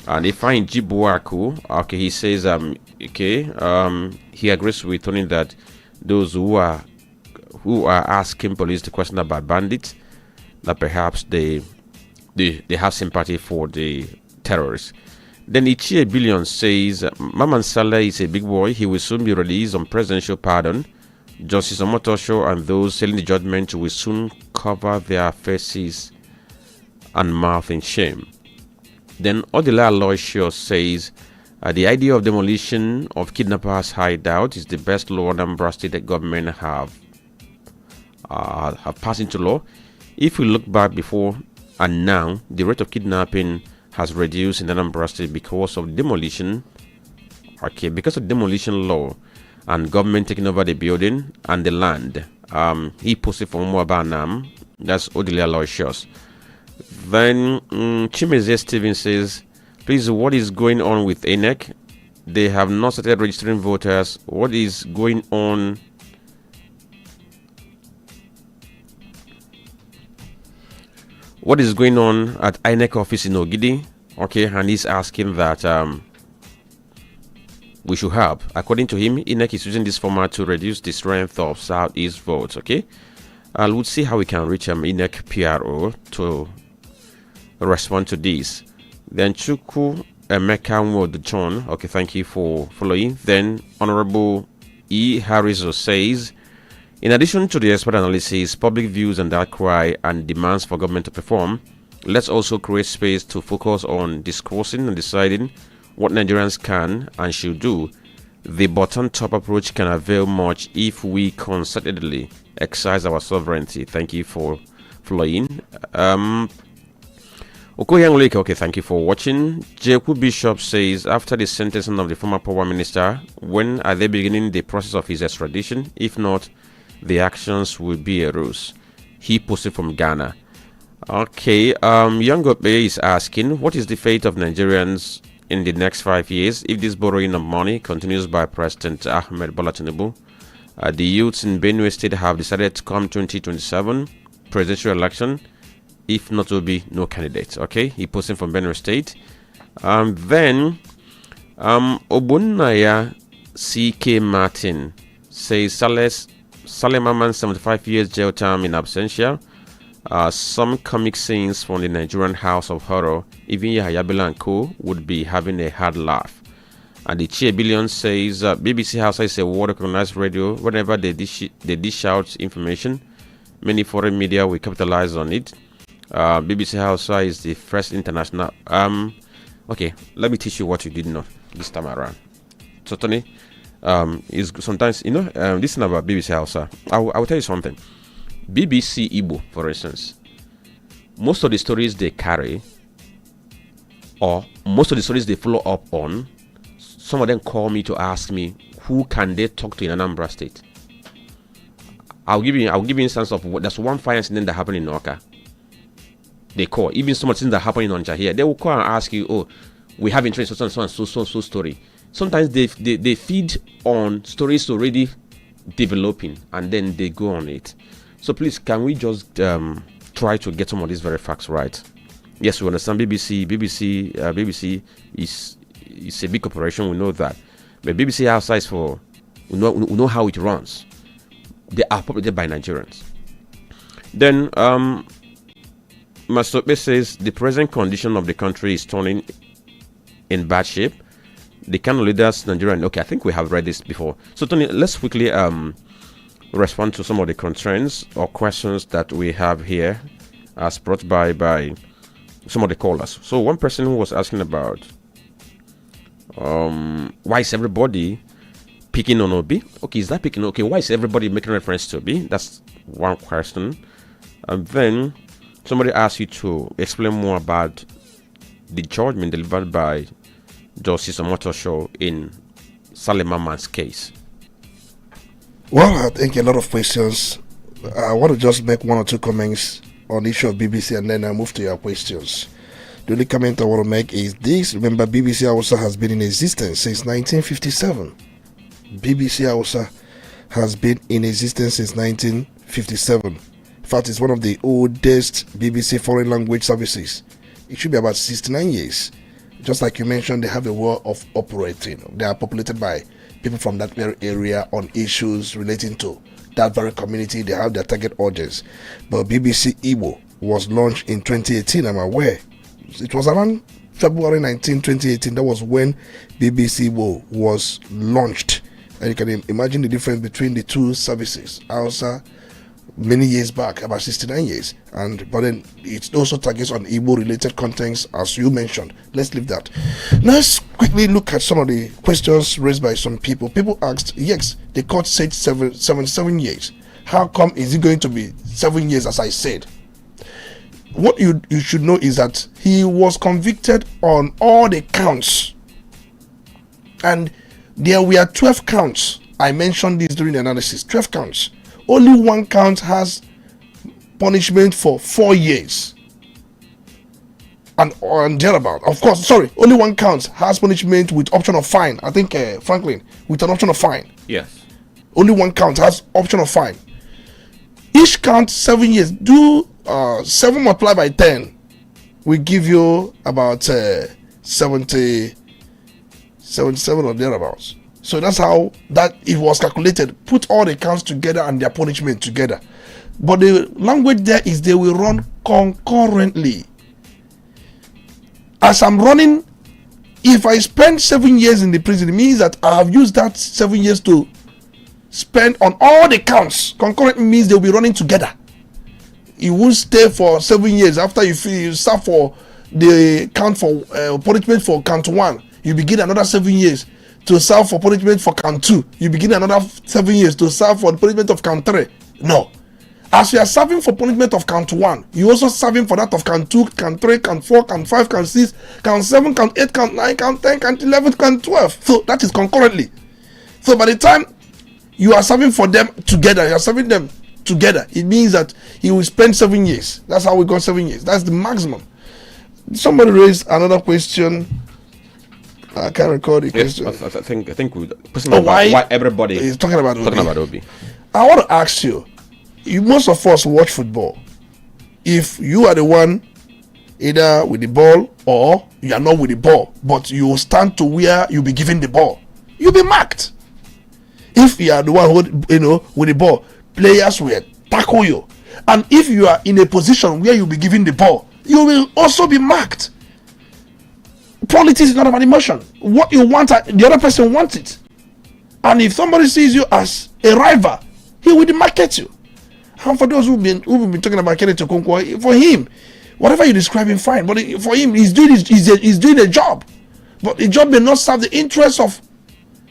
And if I in Jibuaku, he says, he agrees with Tony that those who are asking police the question about bandits, that perhaps they have sympathy for the terrorists. Then Ichie Billion says, Maman Saleh is a big boy. He will soon be released on presidential pardon. Justice Omotosho and those selling the judgment will soon cover their faces and mouth in shame. Then Udala Radio says the idea of demolition of kidnappers' hideout is the best law Anambra State government have passed into law. If we look back before and now, the rate of kidnapping has reduced in Anambra State because of demolition. Because of demolition law and government taking over the building and the land. He posted for Mwabanam. That's Udala Radio. Then Chimeze Steven says, please, what is going on with INEC? They have not started registering voters. What is going on? What is going on at INEC office in Ogidi? Okay, and he's asking that we should help. According to him, INEC is using this format to reduce the strength of Southeast votes. Okay, we'll see how we can reach INEC PRO to respond to this. Then Chuku Emeka Nwod John, okay, thank you for following. Then Honorable E. Harriso says, in addition to the expert analysis, public views and outcry and demands for government to perform, let's also create space to focus on discussing and deciding what Nigerians can and should do. The bottom-top approach can avail much if we concertedly exercise our sovereignty. Thank you for following. Okoyang Lake, okay, thank you for watching. Jeku Bishop says, after the sentencing of the former power minister, when are they beginning the process of his extradition? If not, the actions will be a ruse. He posted from Ghana. Okay, Young is asking, what is the fate of Nigerians in the next 5 years if this borrowing of money continues by President Ahmed Bola Tinubu? The youths in Benue State have decided to come 2027 presidential election. If not, will be no candidates. Okay, he posted from Benue State. Then Obunaya CK Martin says Salemaman 75 years jail term in absentia. Some comic scenes from the Nigerian House of Horror. Even Yahya Bello and co would be having a hard laugh. And the Chia Billion says BBC Hausa is a world-recognized radio. Whenever they dish out information, many foreign media will capitalize on it. BBC Hausa is the first international. Okay, let me teach you what you did not this time around. So Tony, is sometimes this is about BBC Hausa. I will tell you something. BBC Igbo, for instance, most of the stories they carry, or most of the stories they follow up on, some of them call me to ask me who can they talk to in Anambra State. I'll give you instance of there's one fire incident that happened in Noka. They call, even some of the things that happen in Onitsha here, they will call and ask you, oh, we have interest in so story. Sometimes they feed on stories already developing and then they go on it. So please, can we just try to get some of these very facts right? Yes, we understand BBC is a big operation, we know that. But BBC outside is for, we know how it runs. They are populated by Nigerians. Then Masope says the present condition of the country is turning in bad shape. The kind of leaders Nigerian. Okay, I think we have read this before. So Tony, let's quickly respond to some of the concerns or questions that we have here as brought by some of the callers. So one person who was asking about why is everybody picking on Obi? Okay, is that picking? Okay, why is everybody making reference to Obi? That's one question. And then somebody asked you to explain more about the judgment delivered by Justice Omotosho in Salemaman's case. Well, I think a lot of questions. I want to just make one or two comments on the issue of BBC and then I move to your questions. The only comment I want to make is this. Remember, BBC Hausa has been in existence since 1957. BBC Hausa has been in existence since 1957. In fact, it's one of the oldest BBC foreign language services. It should be about 69 years. Just like you mentioned, they have a way of operating. They are populated by people from that very area on issues relating to that very community. They have their target audience. But BBC Igbo was launched in 2018, I'm aware. It was around February 19, 2018. That was when BBC Igbo was launched. And you can imagine the difference between the two services. Hausa, many years back, about 69 years, but then it also targets on Igbo related contents, as you mentioned. Let's leave that. Now let's quickly look at some of the questions raised by some people. People asked, yes, the court said 7 years. How come is it going to be 7 years, as I said? What you should know is that he was convicted on all the counts, and there were 12 counts. I mentioned this during the analysis. 12 counts. Only one count has punishment for 4 years. And thereabout. Of course, sorry, only one count has punishment with option of fine. I think, Franklin, with an option of fine. Yes. Only one count has option of fine. Each count 7 years. Do 7 multiplied by 10. We give you about 77 or thereabouts. So that's how that it was calculated. Put all the counts together and their punishment together. But the language there is they will run concurrently. As I'm running, if I spend 7 years in the prison, it means that I have used that 7 years to spend on all the counts. Concurrently means they'll be running together. You won't stay for 7 years after you serve for the count for punishment for count 1. You begin another 7 years to serve for punishment for count 2. You begin another 7 years to serve for the punishment of count 3. No. As you are serving for punishment of count 1, you also serving for that of count 2, count 3, count 4, count 5, count 6, count 7, count 8, count 9, count 10, count 11, count 12. So that is concurrently. So by the time you are serving for them together, you are serving them together, it means that he will spend 7 years. That's how we got 7 years. That's the maximum. Somebody raised another question. I can't recall the question. I think why everybody is talking about Obi. I want to ask you, most of us watch football. If you are the one either with the ball or you are not with the ball, but you stand to where you'll be given the ball, you'll be marked. If you are the one who, with the ball, players will tackle you. And if you are in a position where you'll be given the ball, you will also be marked. Politics is not about emotion. What you want, the other person wants it. And if somebody sees you as a rival, he will demarcate you. And for those who've been talking about Kenneth Okonkwo, for him, whatever you describe him, fine. But for him, he's doing a job. But the job may not serve the interests of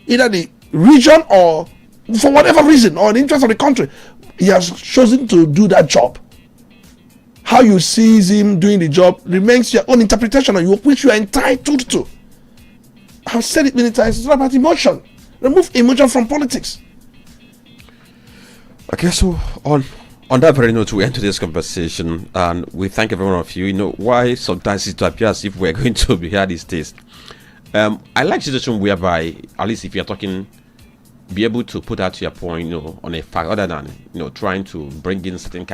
either the region or for whatever reason, or the interest of the country. He has chosen to do that job. How you see him doing the job remains your own interpretation, which you are entitled to. I've said it many times. It's not about emotion. Remove emotion from politics. Okay, so on that very note, we enter this conversation, and we thank every one of you. You know why sometimes it appears as if we're going to be here these days. I like situation whereby, at least if you're talking, be able to put out your point, on a fact, other than trying to bring in certain kind